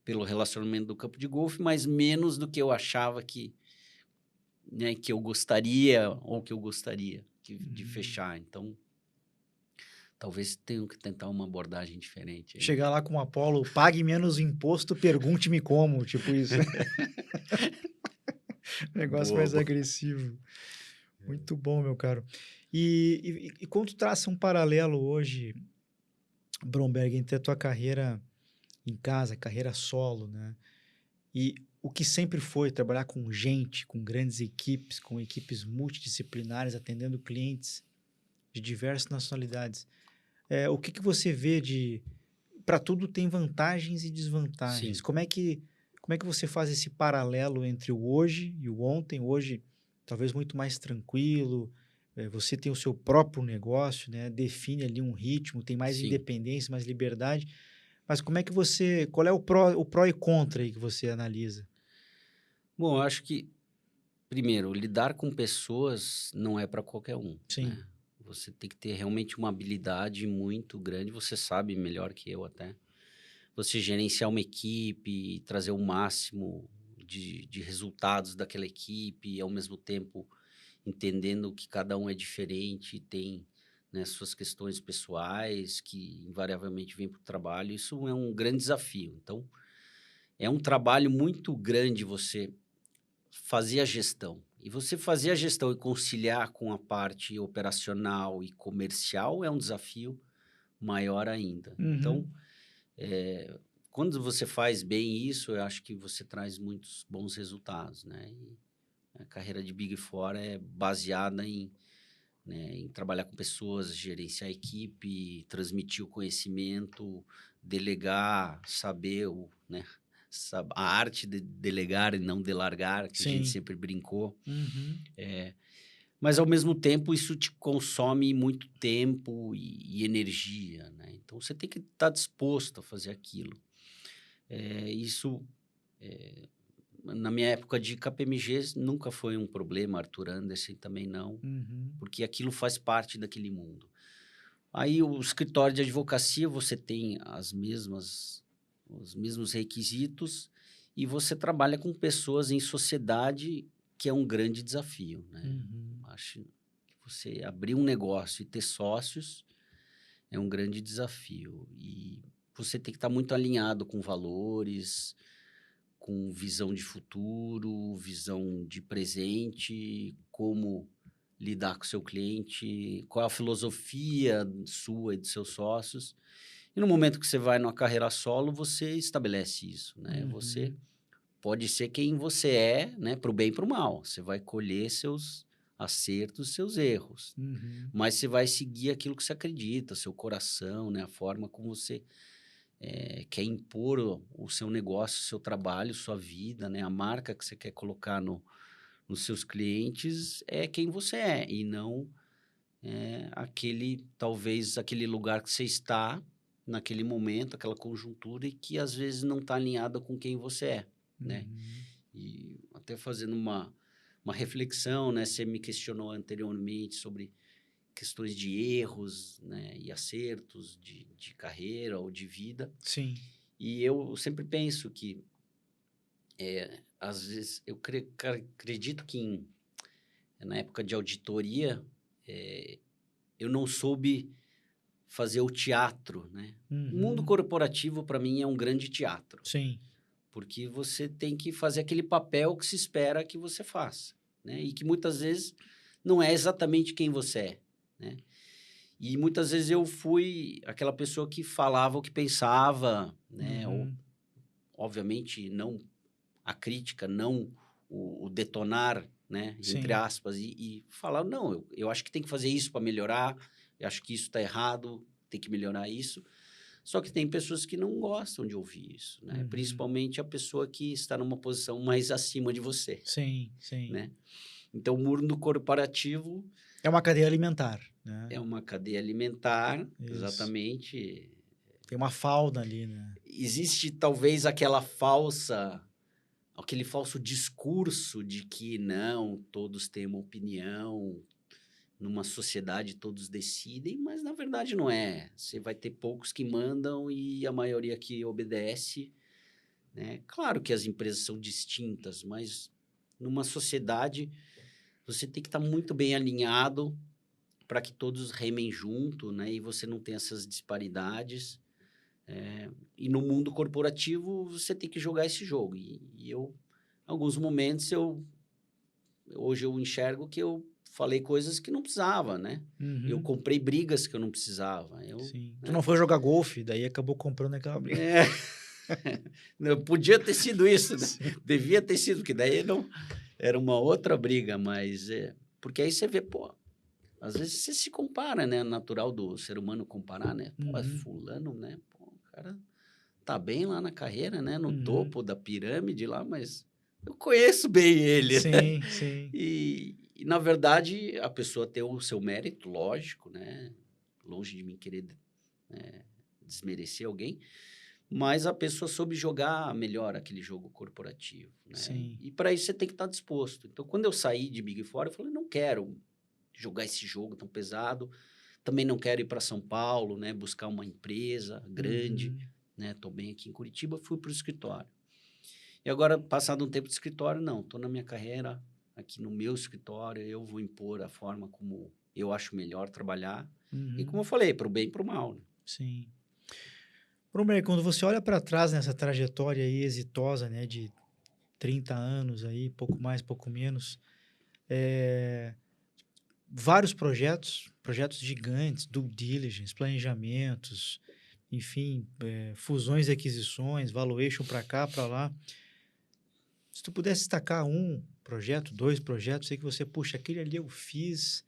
pelo relacionamento do campo de golfe, mas menos do que eu achava que, né, que eu gostaria ou que eu gostaria de Uhum. fechar. Então, talvez tenha que tentar uma abordagem diferente aí. Chegar lá com o Apollo, pague menos imposto, pergunte-me como, tipo isso. Negócio Boa, mais boa. agressivo. Muito bom, meu caro. E quando tu traça um paralelo hoje, Bromberg, entre a tua carreira em casa, carreira solo, né? E o que sempre foi trabalhar com gente, com grandes equipes, com equipes multidisciplinares, atendendo clientes de diversas nacionalidades. O que que você vê de... Para tudo tem vantagens e desvantagens. Sim, Como é que você faz esse paralelo entre o hoje e o ontem? Hoje, talvez muito mais tranquilo, você tem o seu próprio negócio, né? Define ali um ritmo, tem mais sim. independência, mais liberdade. Mas como é que você... Qual é o pró e contra aí que você analisa? Bom, eu acho que, primeiro, lidar com pessoas não é para qualquer um, Sim, né? Você tem que ter realmente uma habilidade muito grande, você sabe melhor que eu até. Você gerenciar uma equipe, trazer o máximo de resultados daquela equipe, e ao mesmo tempo entendendo que cada um é diferente e tem, né, suas questões pessoais que invariavelmente vêm para o trabalho, isso é um grande desafio. Então, é um trabalho muito grande você fazer a gestão. E você fazer a gestão e conciliar com a parte operacional e comercial é um desafio maior ainda. Então, uhum, quando você faz bem isso, eu acho que você traz muitos bons resultados, né? E a carreira de Big Four é baseada em, né, em trabalhar com pessoas, gerenciar a equipe, transmitir o conhecimento, delegar, saber né, a arte de delegar e não delargar, que a gente sim, sempre brincou. uhum, Mas, ao mesmo tempo, isso te consome muito tempo e energia, né? Então, você tem que estar disposto a fazer aquilo. Isso, na minha época de KPMG, nunca foi um problema, Arthur Andersen também não, uhum, porque aquilo faz parte daquele mundo. Aí, o escritório de advocacia, você tem os mesmos requisitos e você trabalha com pessoas em sociedade, que é um grande desafio, né? uhum, Acho que você abrir um negócio e ter sócios é um grande desafio. E você tem que estar muito alinhado com valores, com visão de futuro, visão de presente, como lidar com o seu cliente, qual a filosofia sua e dos seus sócios. E no momento que você vai numa carreira solo, você estabelece isso, né? Você uhum, pode ser quem você é, né, para o bem e para o mal. Você vai colher seus acertos, seus erros, uhum, mas você vai seguir aquilo que você acredita, seu coração, né, a forma como você quer impor o seu negócio, o seu trabalho, sua vida, né, a marca que você quer colocar nos seus clientes é quem você é e não talvez aquele lugar que você está naquele momento, aquela conjuntura e que às vezes não está alinhada com quem você é, né? uhum. E até fazendo uma reflexão, né? Você me questionou anteriormente sobre questões de erros, né? E acertos de carreira ou de vida. Sim, E eu sempre penso que, às vezes, acredito que na época de auditoria, eu não soube fazer o teatro, né? O mundo uhum, corporativo, para mim, é um grande teatro, sim, porque você tem que fazer aquele papel que se espera que você faça, né? E que muitas vezes não é exatamente quem você é, né? E muitas vezes eu fui aquela pessoa que falava o que pensava, né? Ou, obviamente, não a crítica, não o detonar, né? Entre Sim. aspas, e falar, não, eu acho que tem que fazer isso para melhorar, eu acho que isso está errado, tem que melhorar isso. Só que tem pessoas que não gostam de ouvir isso, né? Uhum. Principalmente a pessoa que está numa posição mais acima de você, Sim, sim. né? Então, o mundo corporativo É uma cadeia alimentar, né? é uma cadeia alimentar, Isso. exatamente. Tem uma fauna ali, né? Existe talvez aquele falso discurso de que não, todos têm uma opinião, numa sociedade todos decidem, mas na verdade não é. Você vai ter poucos que mandam e a maioria que obedece, né? Claro que as empresas são distintas, mas numa sociedade você tem que estar muito bem alinhado para que todos remem junto, né? E você não tem essas disparidades. E no mundo corporativo você tem que jogar esse jogo. E eu, em alguns momentos, hoje eu enxergo que eu falei coisas que não precisava, né? Eu Uhum. comprei brigas que eu não precisava. Sim. Tu Né? não foi jogar golfe, daí acabou comprando aquela briga. É, podia ter sido isso, né? Sim. Devia ter sido, porque daí não era uma outra briga, mas porque aí você vê, pô, às vezes você se compara, né? Natural do ser humano comparar, né? Pô, Uhum. fulano, né? Pô, o cara tá bem lá na carreira, né? No Uhum. topo da pirâmide lá, mas eu conheço bem ele, né? Sim, sim. E, na verdade, a pessoa tem o seu mérito, lógico, né? Longe de mim querer desmerecer alguém, mas a pessoa soube jogar melhor aquele jogo corporativo, né? Sim. E para isso você tem que estar disposto. Então, quando eu saí de Big Four, eu falei, não quero jogar esse jogo tão pesado, também não quero ir para São Paulo, né? Buscar uma empresa grande, Uhum. né? Estou bem aqui em Curitiba, fui para o escritório. E agora, passado um tempo de escritório, não, estou na minha carreira, aqui no meu escritório, eu vou impor a forma como eu acho melhor trabalhar. E como Uhum. eu falei, para o bem e para o mal, né? Sim. Brumer, quando você olha para trás nessa trajetória aí exitosa, né, de 30 anos aí, pouco mais, pouco menos, é, vários projetos, projetos gigantes, due diligence, planejamentos, enfim, fusões e aquisições, valuation para cá, para lá. Se tu pudesse destacar um projeto, dois projetos, sei que você, puxa, aquele ali eu fiz,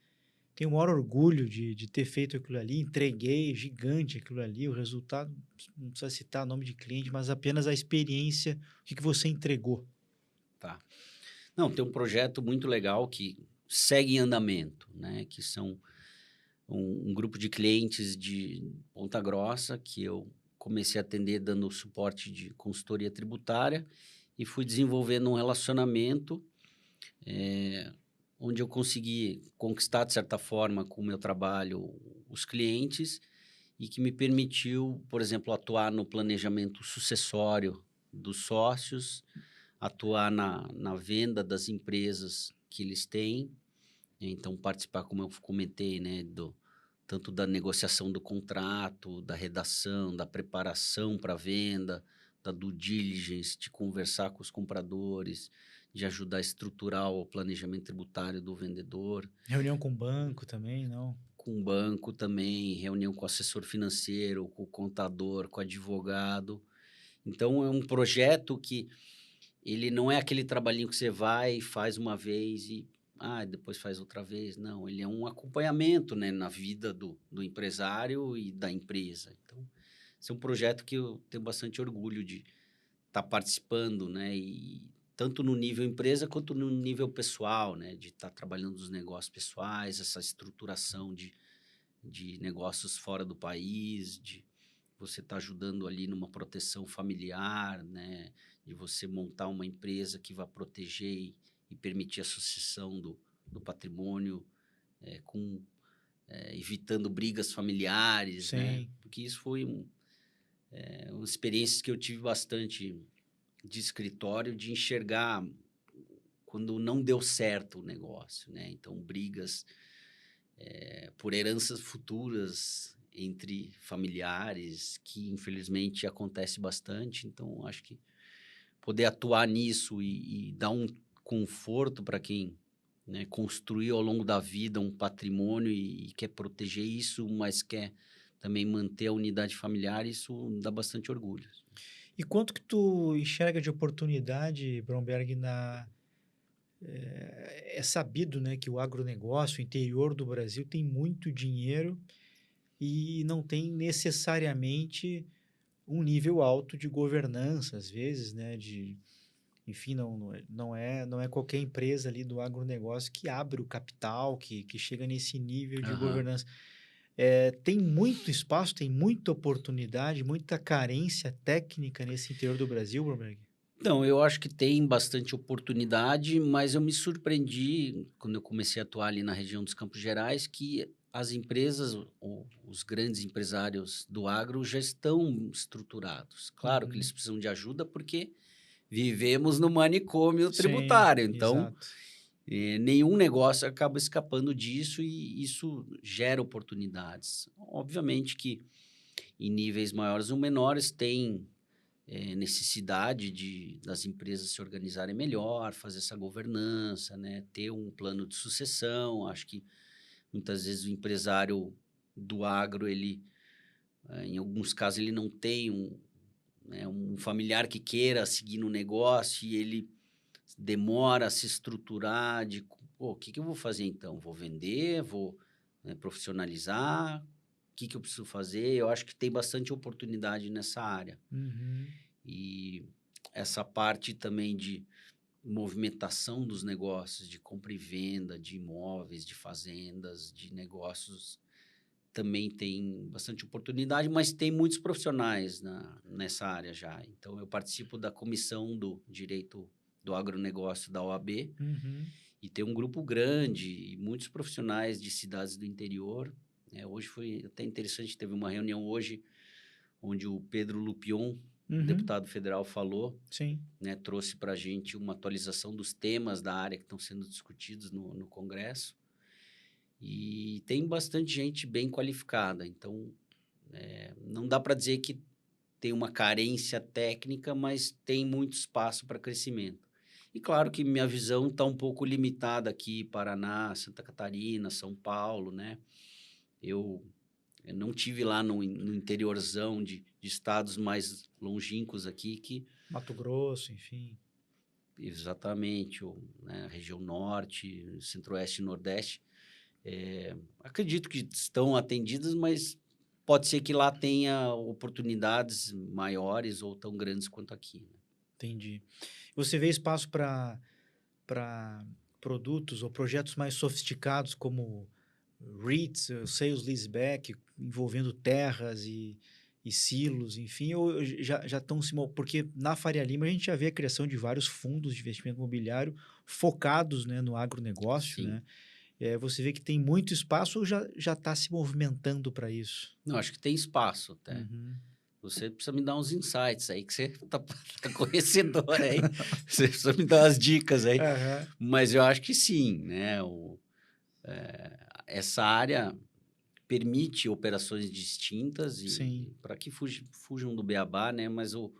tenho o maior orgulho de ter feito aquilo ali, entreguei gigante aquilo ali, o resultado, não precisa citar nome de cliente, mas apenas a experiência, o que você entregou. Tá. Não, tem um projeto muito legal que segue em andamento, né? Que são um grupo de clientes de Ponta Grossa que eu comecei a atender dando suporte de consultoria tributária e fui desenvolvendo um relacionamento onde eu consegui conquistar, de certa forma, com o meu trabalho, os clientes e que me permitiu, por exemplo, atuar no planejamento sucessório dos sócios, atuar na venda das empresas que eles têm, né? Então participar, como eu comentei, né, tanto da negociação do contrato, da redação, da preparação para a venda, da due diligence, de conversar com os compradores, de ajudar a estruturar o planejamento tributário do vendedor, Reunião com o banco também, não? com o banco também, reunião com o assessor financeiro, com o contador, com o advogado. Então, é um projeto que ele não é aquele trabalhinho que você vai e faz uma vez e depois faz outra vez. Não, ele é um acompanhamento, né, na vida do empresário e da empresa. Então, esse é um projeto que eu tenho bastante orgulho de estar participando, né, e tanto no nível empresa quanto no nível pessoal, né, de estar trabalhando nos negócios pessoais, essa estruturação de negócios fora do país, de você estar ajudando ali numa proteção familiar, né? De você montar uma empresa que vai proteger e permitir a sucessão do patrimônio, evitando brigas familiares, né? Sim. Porque isso foi uma experiência que eu tive bastante de escritório, de enxergar quando não deu certo o negócio, né? Então, brigas por heranças futuras entre familiares, que infelizmente acontece bastante. Então, acho que poder atuar nisso e dar um conforto para quem né, construiu ao longo da vida um patrimônio e quer proteger isso, mas quer também manter a unidade familiar, isso dá bastante orgulho. E quanto que tu enxerga de oportunidade, Bromberg, é sabido, né, que o agronegócio, o interior do Brasil tem muito dinheiro e não tem necessariamente um nível alto de governança, às vezes, né, enfim, não é qualquer empresa ali do agronegócio que abre o capital, que chega nesse nível de Aham. governança. Tem muito espaço, tem muita oportunidade, muita carência técnica nesse interior do Brasil, Bromberg? Então, eu acho que tem bastante oportunidade, mas eu me surpreendi quando eu comecei a atuar ali na região dos Campos Gerais, que as empresas, os grandes empresários do agro já estão estruturados. Claro que Uhum. eles precisam de ajuda porque vivemos no manicômio Sim, tributário, então exato. nenhum negócio acaba escapando disso e isso gera oportunidades. Obviamente que em níveis maiores ou menores tem necessidade das empresas se organizarem melhor, fazer essa governança, né, ter um plano de sucessão. Acho que muitas vezes o empresário do agro, ele, em alguns casos, ele não tem né, um familiar que queira seguir no negócio e ele demora a se estruturar de, pô, o que eu vou fazer então? Vou vender? Vou, né, profissionalizar? O que eu preciso fazer? Eu acho que tem bastante oportunidade nessa área. Uhum. E essa parte também de movimentação dos negócios, de compra e venda de imóveis, de fazendas, de negócios, também tem bastante oportunidade, mas tem muitos profissionais nessa área já. Então, eu participo da comissão do direito do agronegócio da OAB Uhum. e tem um grupo grande e muitos profissionais de cidades do interior. Hoje foi até interessante, teve uma reunião hoje onde o Pedro Lupion, Uhum. deputado federal, falou, Sim. né, trouxe para a gente uma atualização dos temas da área que estão sendo discutidos no Congresso. E tem bastante gente bem qualificada. Então, não dá para dizer que tem uma carência técnica, mas tem muito espaço para crescimento. E claro que minha visão está um pouco limitada aqui, Paraná, Santa Catarina, São Paulo, né? Eu, eu não tive lá no interiorzão de estados mais longínquos aqui que Mato Grosso, enfim. exatamente, né, a região norte, centro-oeste e nordeste. Acredito que estão atendidas, mas pode ser que lá tenha oportunidades maiores ou tão grandes quanto aqui, né? Entendi. Você vê espaço para produtos ou projetos mais sofisticados como REITs, sales leaseback, envolvendo terras e silos, enfim, ou já estão porque na Faria Lima a gente já vê a criação de vários fundos de investimento imobiliário focados, né, no agronegócio, Sim. né? Você vê que tem muito espaço ou já está se movimentando para isso? Não, acho que tem espaço até. Uhum. Você precisa me dar uns insights aí, que você tá conhecedor aí. Você precisa me dar umas dicas aí. Aham. Mas eu acho que sim, né? Essa área permite operações distintas Sim. e para que fujam do beabá, né? Mas o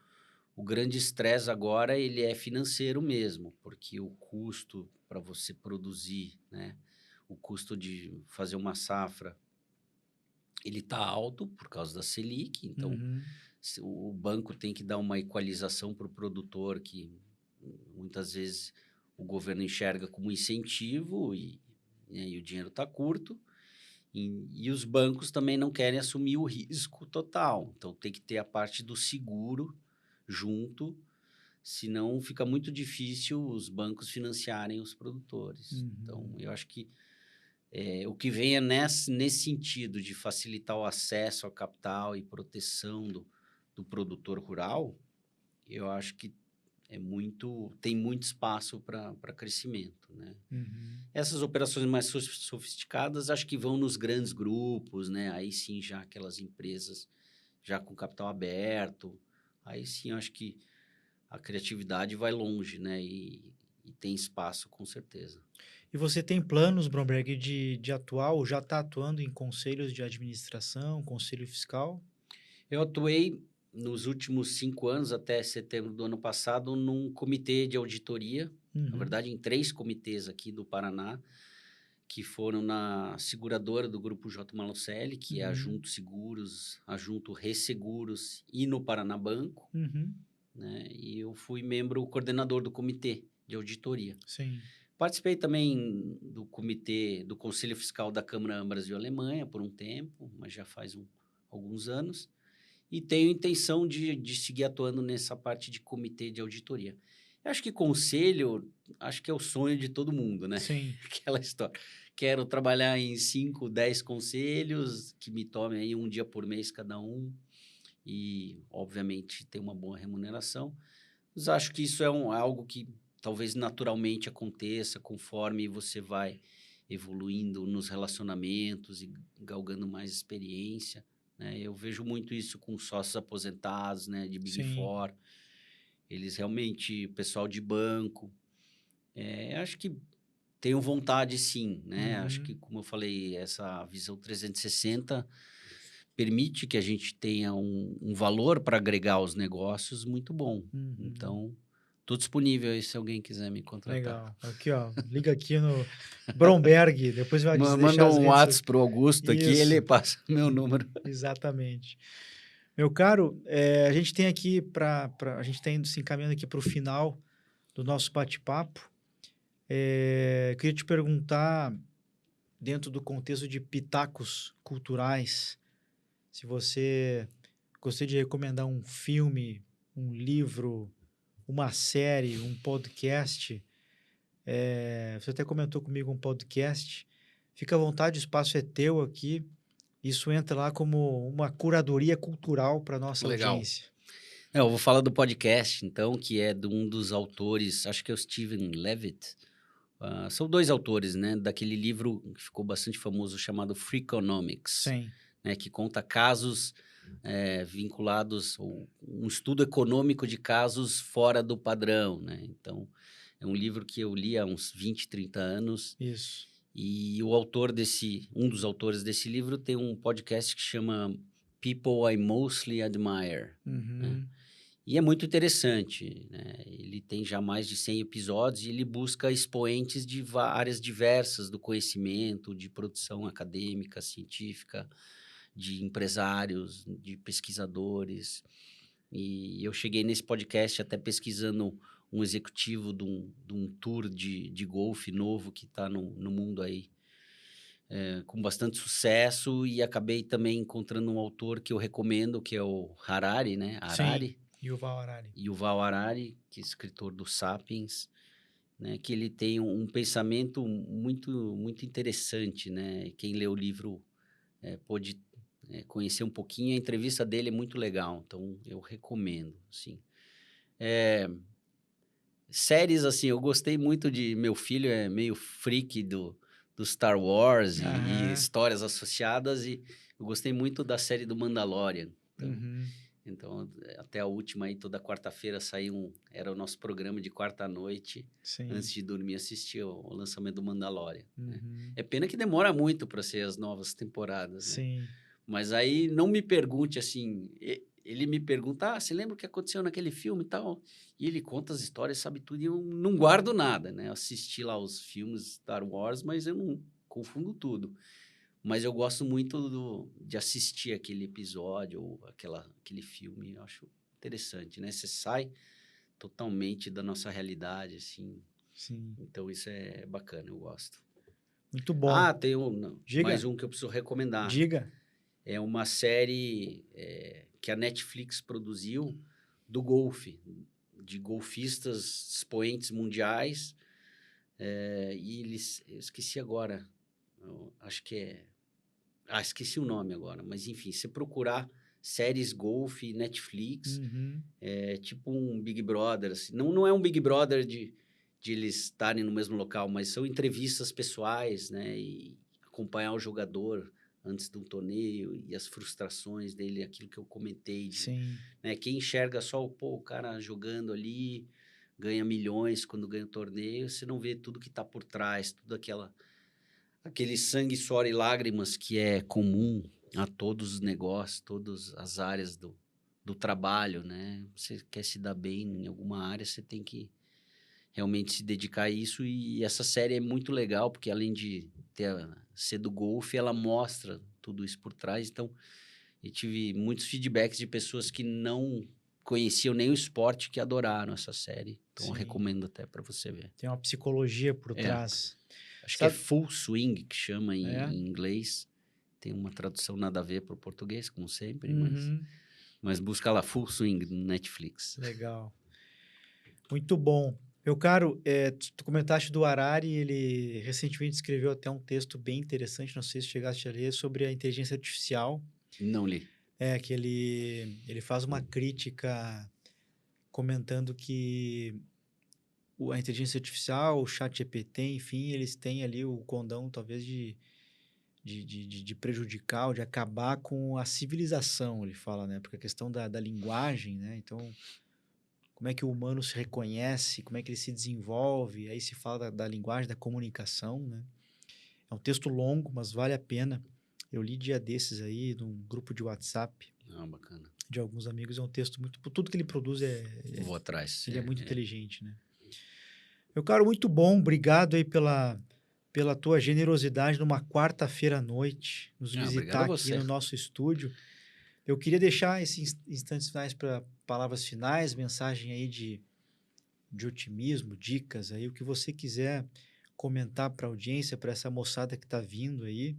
grande estresse agora ele é financeiro mesmo, porque o custo para você produzir, né? O custo de fazer uma safra, ele está alto por causa da Selic, então Uhum. o banco tem que dar uma equalização para o produtor que muitas vezes o governo enxerga como incentivo né, e o dinheiro está curto. E os bancos também não querem assumir o risco total. Então, tem que ter a parte do seguro junto, senão fica muito difícil os bancos financiarem os produtores. Então, Uhum. eu acho que o que vem é nesse sentido de facilitar o acesso ao capital e proteção do produtor rural, eu acho que tem muito espaço para crescimento, né? Uhum. Essas operações mais sofisticadas, acho que vão nos grandes grupos, né? Aí sim, já aquelas empresas já com capital aberto. Aí sim, eu acho que a criatividade vai longe, né? E tem espaço, com certeza. E você tem planos, Bromberg, de atuar ou já está atuando em conselhos de administração, conselho fiscal? Eu atuei nos últimos 5 anos, até setembro do ano passado, num comitê de auditoria, na verdade, em 3 comitês aqui do Paraná, que foram na seguradora do Grupo J. Malucelli, que é a Junto Seguros, a Junto Resseguros e no Paraná Banco, né? E eu fui membro coordenador do comitê de auditoria. Sim. Participei também do comitê do Conselho Fiscal da Câmara Brasil-Alemanha por um tempo, mas já faz alguns anos. E tenho intenção de seguir atuando nessa parte de comitê de auditoria. Eu acho que conselho, acho que é o sonho de todo mundo, né? Sim. Aquela história. Quero trabalhar em 5, 10 conselhos, que me tomem aí um dia por mês cada um. E, obviamente, ter uma boa remuneração. Mas acho que isso é algo que talvez naturalmente aconteça conforme você vai evoluindo nos relacionamentos e galgando mais experiência, né? Eu vejo muito isso com sócios aposentados, né, de Big Sim. Four. Eles realmente, pessoal de banco, acho que tenho vontade sim, né? Acho que, como eu falei, essa visão 360 permite que a gente tenha um valor para agregar aos negócios muito bom. Então, estou disponível aí se alguém quiser me contratar. Legal. Aqui, ó. Liga aqui no Bromberg, depois vai deixar Manda as um redes WhatsApp sociais. pro Augusto aqui, Isso. ele passa o meu número. Exatamente. Meu caro, a gente tem aqui a gente está indo se encaminhando aqui para o final do nosso bate-papo. Queria te perguntar, dentro do contexto de pitacos culturais, se você gostaria de recomendar um filme, um livro, uma série, um podcast. Você até comentou comigo um podcast. Fica à vontade, o espaço é teu aqui. Isso entra lá como uma curadoria cultural para nossa Legal. audiência. Eu vou falar do podcast, então, que é de um dos autores, acho que é o Steven Levitt. São 2 autores, né? Daquele livro que ficou bastante famoso chamado Freakonomics, Sim. né? Que conta casos vinculados, ou um estudo econômico de casos fora do padrão, né? Então, é um livro que eu li há uns 20, 30 anos. Isso. E um dos autores desse livro tem um podcast que chama People I Mostly Admire, né? E é muito interessante, né? Ele tem já mais de 100 episódios e ele busca expoentes de áreas diversas do conhecimento, de produção acadêmica, científica, de empresários, de pesquisadores. E eu cheguei nesse podcast até pesquisando um executivo de um tour de golfe novo que está no mundo aí, com bastante sucesso, e acabei também encontrando um autor que eu recomendo, que é o Harari, né? Sim, Yuval Harari. Yuval Harari, que é escritor do Sapiens, né? Que ele tem um pensamento muito, muito interessante, né? Quem lê o livro pode conhecer um pouquinho. A entrevista dele é muito legal, então eu recomendo, sim. Séries, assim, eu gostei muito de... Meu filho é meio freak do Star Wars e histórias associadas, e eu gostei muito da série do Mandalorian. Então, até a última aí, toda quarta-feira era o nosso programa de quarta-noite, antes de dormir, assistir o lançamento do Mandalorian, né? É pena que demora muito para ser as novas temporadas, né? Sim. Mas aí não me pergunte assim, ele me pergunta, você lembra o que aconteceu naquele filme e tal? E ele conta as histórias, sabe tudo, e eu não guardo nada, né? Eu assisti lá os filmes Star Wars, mas eu não confundo tudo. Mas eu gosto muito de assistir aquele episódio ou aquele filme, eu acho interessante, né? Você sai totalmente da nossa realidade, assim. Sim. Então isso é bacana, eu gosto. Muito bom. Tem Diga. mais um que eu preciso recomendar. Diga. É uma série que a Netflix produziu do golfe, de golfistas expoentes mundiais. E eu esqueci agora, acho que é... esqueci o nome agora, mas enfim, se procurar séries golfe, Netflix, é tipo um Big Brother, assim. Não é um Big Brother de eles estarem no mesmo local, mas são entrevistas pessoais, né? E acompanhar o jogador antes de um torneio e as frustrações dele, aquilo que eu comentei. Sim. Né? Quem enxerga só o cara jogando ali, ganha milhões quando ganha o torneio, você não vê tudo que está por trás, tudo aquele sangue, suor e lágrimas que é comum a todos os negócios, todas as áreas do trabalho, né? Você quer se dar bem em alguma área, você tem que realmente se dedicar a isso. E essa série é muito legal, porque além de ser do golfe, ela mostra tudo isso por trás. Então, eu tive muitos feedbacks de pessoas que não conheciam nem o esporte, que adoraram essa série. Então, eu Sim. recomendo até para você ver. Tem uma psicologia por É. trás. Acho que é Sabe? Full Swing, que chama É? em inglês. Tem uma tradução nada a ver para o português, como sempre, Uhum. mas busca lá Full Swing no Netflix. Legal. Muito bom. Meu caro, tu comentaste do Harari, ele recentemente escreveu até um texto bem interessante, não sei se chegaste a ler, sobre a inteligência artificial. Não li. Que ele faz uma crítica comentando que a inteligência artificial, o ChatGPT, enfim, eles têm ali o condão, talvez, de prejudicar ou de acabar com a civilização, ele fala, né? Porque a questão da linguagem, né? Então, como é que o humano se reconhece, como é que ele se desenvolve, aí se fala da linguagem, da comunicação, né? É um texto longo, mas vale a pena. Eu li dia desses aí, num grupo de WhatsApp Ah, bacana. de alguns amigos, é um texto muito... Tudo que ele produz Vou atrás. ele é muito inteligente, né? Meu caro, muito bom. Obrigado aí pela tua generosidade numa quarta-feira à noite, nos Obrigado a visitar aqui você. no nosso estúdio. Eu queria deixar esses instantes finais para palavras finais, mensagem aí de otimismo, dicas aí, o que você quiser comentar para a audiência, para essa moçada que está vindo aí.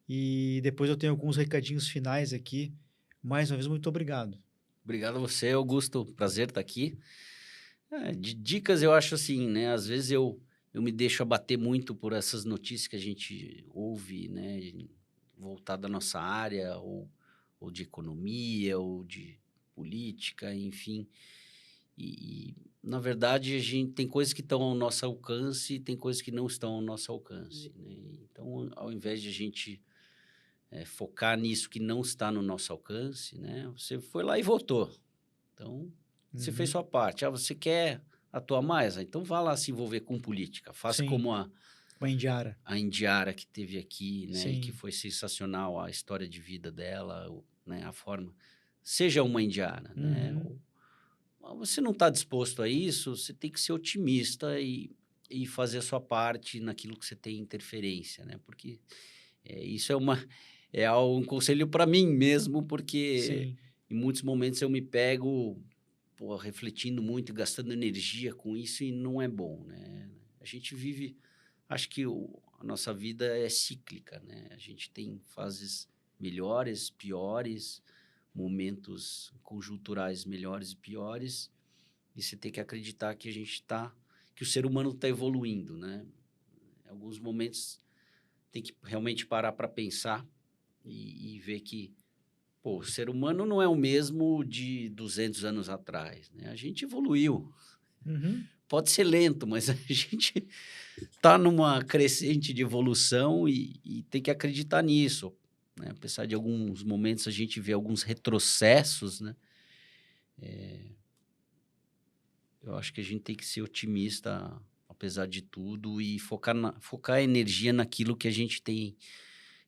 E depois eu tenho alguns recadinhos finais aqui. Mais uma vez, muito obrigado. Obrigado a você, Augusto. Prazer estar aqui. De dicas, eu acho assim, né? Às vezes eu me deixo abater muito por essas notícias que a gente ouve, né? Voltada da nossa área, ou de economia, ou de política, enfim. Na verdade, a gente tem coisas que estão ao nosso alcance e tem coisas que não estão ao nosso alcance, né? Então, ao invés de a gente focar nisso que não está no nosso alcance, né? Você foi lá e votou. Então, você fez sua parte. Você quer atuar mais? Então, vá lá se envolver com política. Faça Sim, como com a Indiara. a Indiara que teve aqui, né? E que Sim. foi sensacional a história de vida dela, né? A forma. Seja uma Indiara, né? Você não está disposto a isso, você tem que ser otimista e fazer a sua parte naquilo que você tem interferência, né? Porque isso é um conselho para mim mesmo, porque Sim. em muitos momentos eu me pego refletindo muito, gastando energia com isso e não é bom, né? A gente vive, acho que a nossa vida é cíclica, né? A gente tem fases melhores, piores, momentos conjunturais melhores e piores, e você tem que acreditar que que o ser humano está evoluindo, né? Em alguns momentos tem que realmente parar para pensar e ver que o ser humano não é o mesmo de 200 anos atrás, né? A gente evoluiu. Pode ser lento, mas a gente está numa crescente de evolução e tem que acreditar nisso, né? Apesar de alguns momentos a gente ver alguns retrocessos, né? Eu acho que a gente tem que ser otimista, apesar de tudo, e focar a energia naquilo que a gente tem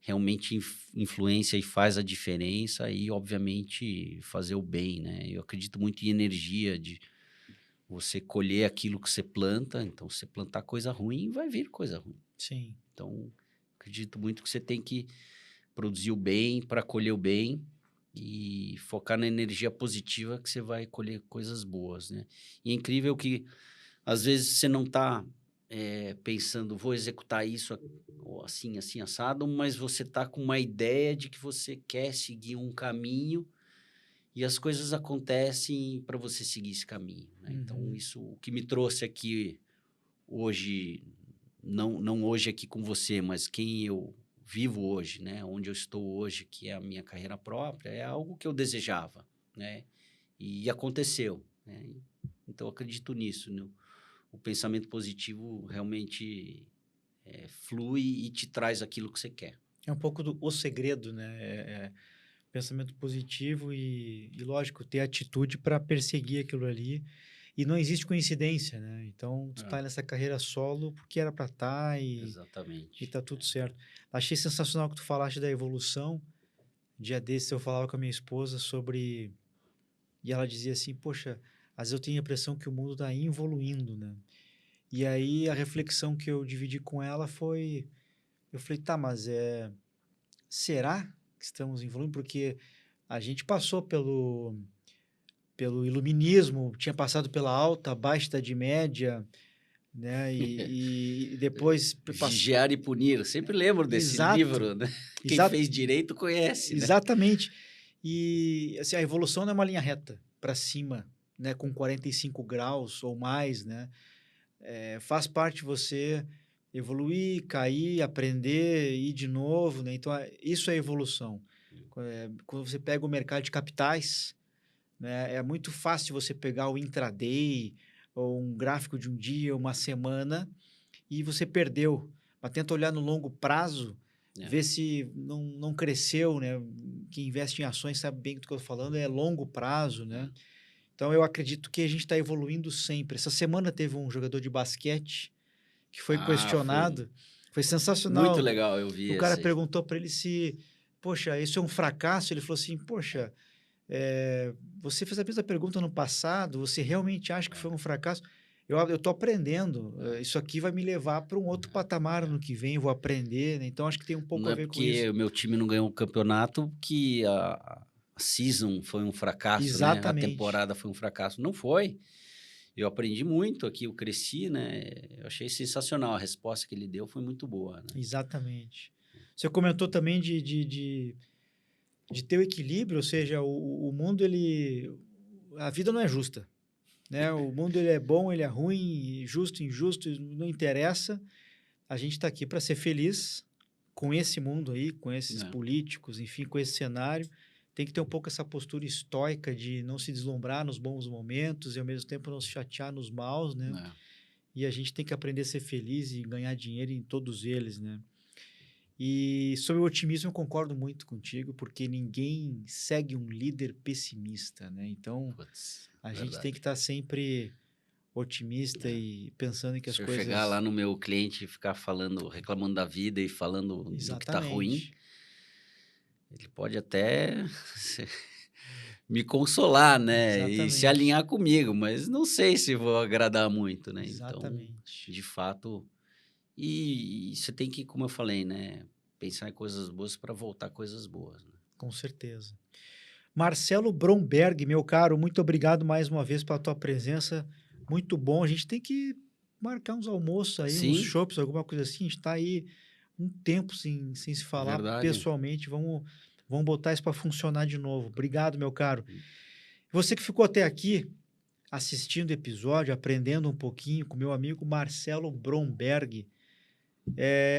realmente influência e faz a diferença e, obviamente, fazer o bem, né? Eu acredito muito em energia, de você colher aquilo que você planta. Então, se você plantar coisa ruim, vai vir coisa ruim. Sim. Então, acredito muito que você tem que produzir o bem para colher o bem e focar na energia positiva que você vai colher coisas boas, né? E é incrível que, às vezes, você não está pensando, vou executar isso ou assim, assim, assado, mas você está com uma ideia de que você quer seguir um caminho e as coisas acontecem para você seguir esse caminho, né? Então, isso, o que me trouxe aqui hoje, não hoje aqui com você, mas quem eu vivo hoje, né? Onde eu estou hoje, que é a minha carreira própria, é algo que eu desejava, né? E aconteceu, né? Então, eu acredito nisso, né? O pensamento positivo realmente flui e te traz aquilo que você quer. É um pouco o segredo, né? Pensamento positivo e, lógico, ter atitude para perseguir aquilo ali. E não existe coincidência, né? Então, tu tá nessa carreira solo porque era para estar e Exatamente. tá tudo certo. Achei sensacional que tu falaste da evolução. Dia desses eu falava com a minha esposa sobre E ela dizia assim, poxa, às vezes eu tenho a impressão que o mundo está evoluindo, né? E aí a reflexão que eu dividi com ela foi, eu falei, tá, mas será que estamos evoluindo? Porque a gente passou pelo iluminismo, tinha passado pela alta, baixa Idade Média, né? E depois passou... Vigiar e punir. Eu sempre lembro desse Exato, livro, né? Quem exato, fez direito conhece, né? exatamente. E assim, a evolução não é uma linha reta para cima, né? Com 45 graus ou mais, né? Faz parte você evoluir, cair, aprender, ir de novo, né? Então, isso é evolução. Quando você pega o mercado de capitais, né? É muito fácil você pegar o intraday ou um gráfico de um dia, uma semana, e você perdeu. Mas tenta olhar no longo prazo, É. ver se não cresceu, né? Quem investe em ações sabe bem do que eu estou falando, é longo prazo, né? Então, eu acredito que a gente está evoluindo sempre. Essa semana teve um jogador de basquete que foi Foi questionado. Foi muito sensacional. legal, eu vi O cara essa aí. perguntou para ele se, poxa, isso é um fracasso? Ele falou assim, poxa, você fez a mesma pergunta no passado, você realmente acha que foi um fracasso? Eu estou aprendendo, isso aqui vai me levar para um outro patamar no que vem, vou aprender, né? Então, acho que tem um pouco Não a é ver com isso. porque o meu time não ganhou o campeonato que a season foi um fracasso, né? A Exatamente, temporada foi um fracasso. Não foi. Eu aprendi muito aqui, eu cresci, né? Eu achei sensacional. A resposta que ele deu foi muito boa, né? exatamente. Você comentou também de ter o equilíbrio, ou seja, o mundo, a vida não é justa, né? O mundo ele é bom, ele é ruim, justo, injusto, não interessa. A gente está aqui para ser feliz com esse mundo aí, com esses É, políticos, enfim, com esse cenário. Tem que ter um pouco essa postura estoica de não se deslumbrar nos bons momentos e ao mesmo tempo não se chatear nos maus, né? é. E a gente tem que aprender a ser feliz e ganhar dinheiro em todos eles, né? E sobre o otimismo eu concordo muito contigo, porque ninguém segue um líder pessimista, né? Então, Putz, a gente tem que verdade. estar sempre otimista É. e pensando em que as Se eu chegar lá coisas... no meu cliente e ficar falando, reclamando da vida e falando do que tá ruim, Exatamente, ele pode até me consolar, né? E se exatamente, alinhar comigo, mas não sei se vou agradar muito, né? Então, exatamente, de fato, e você tem que, como eu falei, né? Pensar em coisas boas para voltar coisas boas, né? com certeza. Marcelo Bromberg, meu caro, muito obrigado mais uma vez pela tua presença. Muito bom. A gente tem que marcar uns almoços aí, uns Sim, chopps, alguma coisa assim. A gente está aí um tempo sem se é falar verdade. pessoalmente. Vamos botar isso para funcionar de novo. Obrigado, meu caro. Você que ficou até aqui assistindo o episódio, aprendendo um pouquinho com meu amigo Marcelo Bromberg.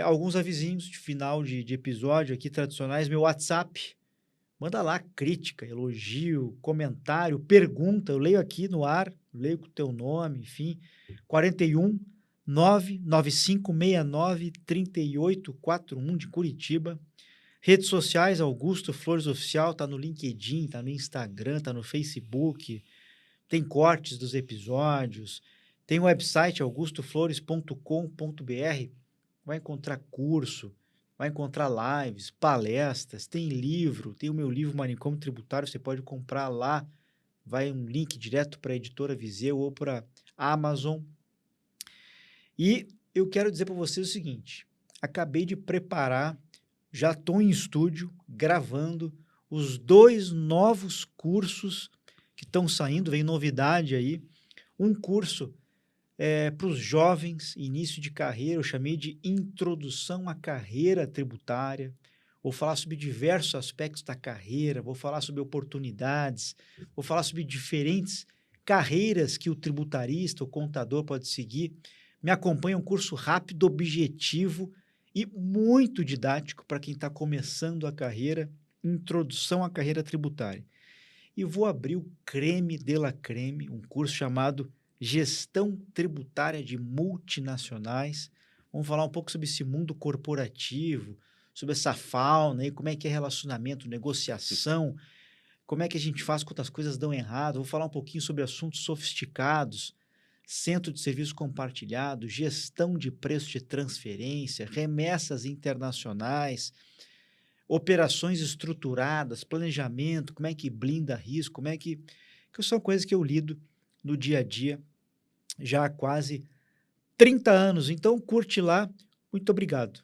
Alguns avisinhos de final de episódio aqui tradicionais. Meu WhatsApp. Manda lá crítica, elogio, comentário, pergunta. Eu leio aqui no ar, leio com o teu nome, enfim. 41 99569 3841 de Curitiba. Redes sociais, Augusto Flores Oficial, tá no LinkedIn, tá no Instagram, tá no Facebook. Tem cortes dos episódios. Tem o website augustoflores.com.br. Vai encontrar curso, vai encontrar lives, palestras, tem livro, tem o meu livro Manicômio Tributário, você pode comprar lá, vai um link direto para a editora Viseu ou para a Amazon. E eu quero dizer para vocês o seguinte, acabei de preparar, já estou em estúdio, gravando os 2 novos cursos que estão saindo, vem novidade aí, um curso para os jovens, início de carreira, eu chamei de Introdução à Carreira Tributária. Vou falar sobre diversos aspectos da carreira, vou falar sobre oportunidades, vou falar sobre diferentes carreiras que o tributarista, o contador pode seguir. Me acompanha um curso rápido, objetivo e muito didático para quem está começando a carreira, Introdução à Carreira Tributária. E vou abrir o creme de la creme, um curso chamado Gestão Tributária de Multinacionais. Vamos falar um pouco sobre esse mundo corporativo, sobre essa fauna e como é que é relacionamento, negociação, como é que a gente faz quando as coisas dão errado. Vou falar um pouquinho sobre assuntos sofisticados, centro de serviço compartilhado, gestão de preço de transferência, remessas internacionais, operações estruturadas, planejamento, como é que blinda risco, como é que que são coisas que eu lido no dia a dia já há quase 30 anos. Então, curte lá. Muito obrigado.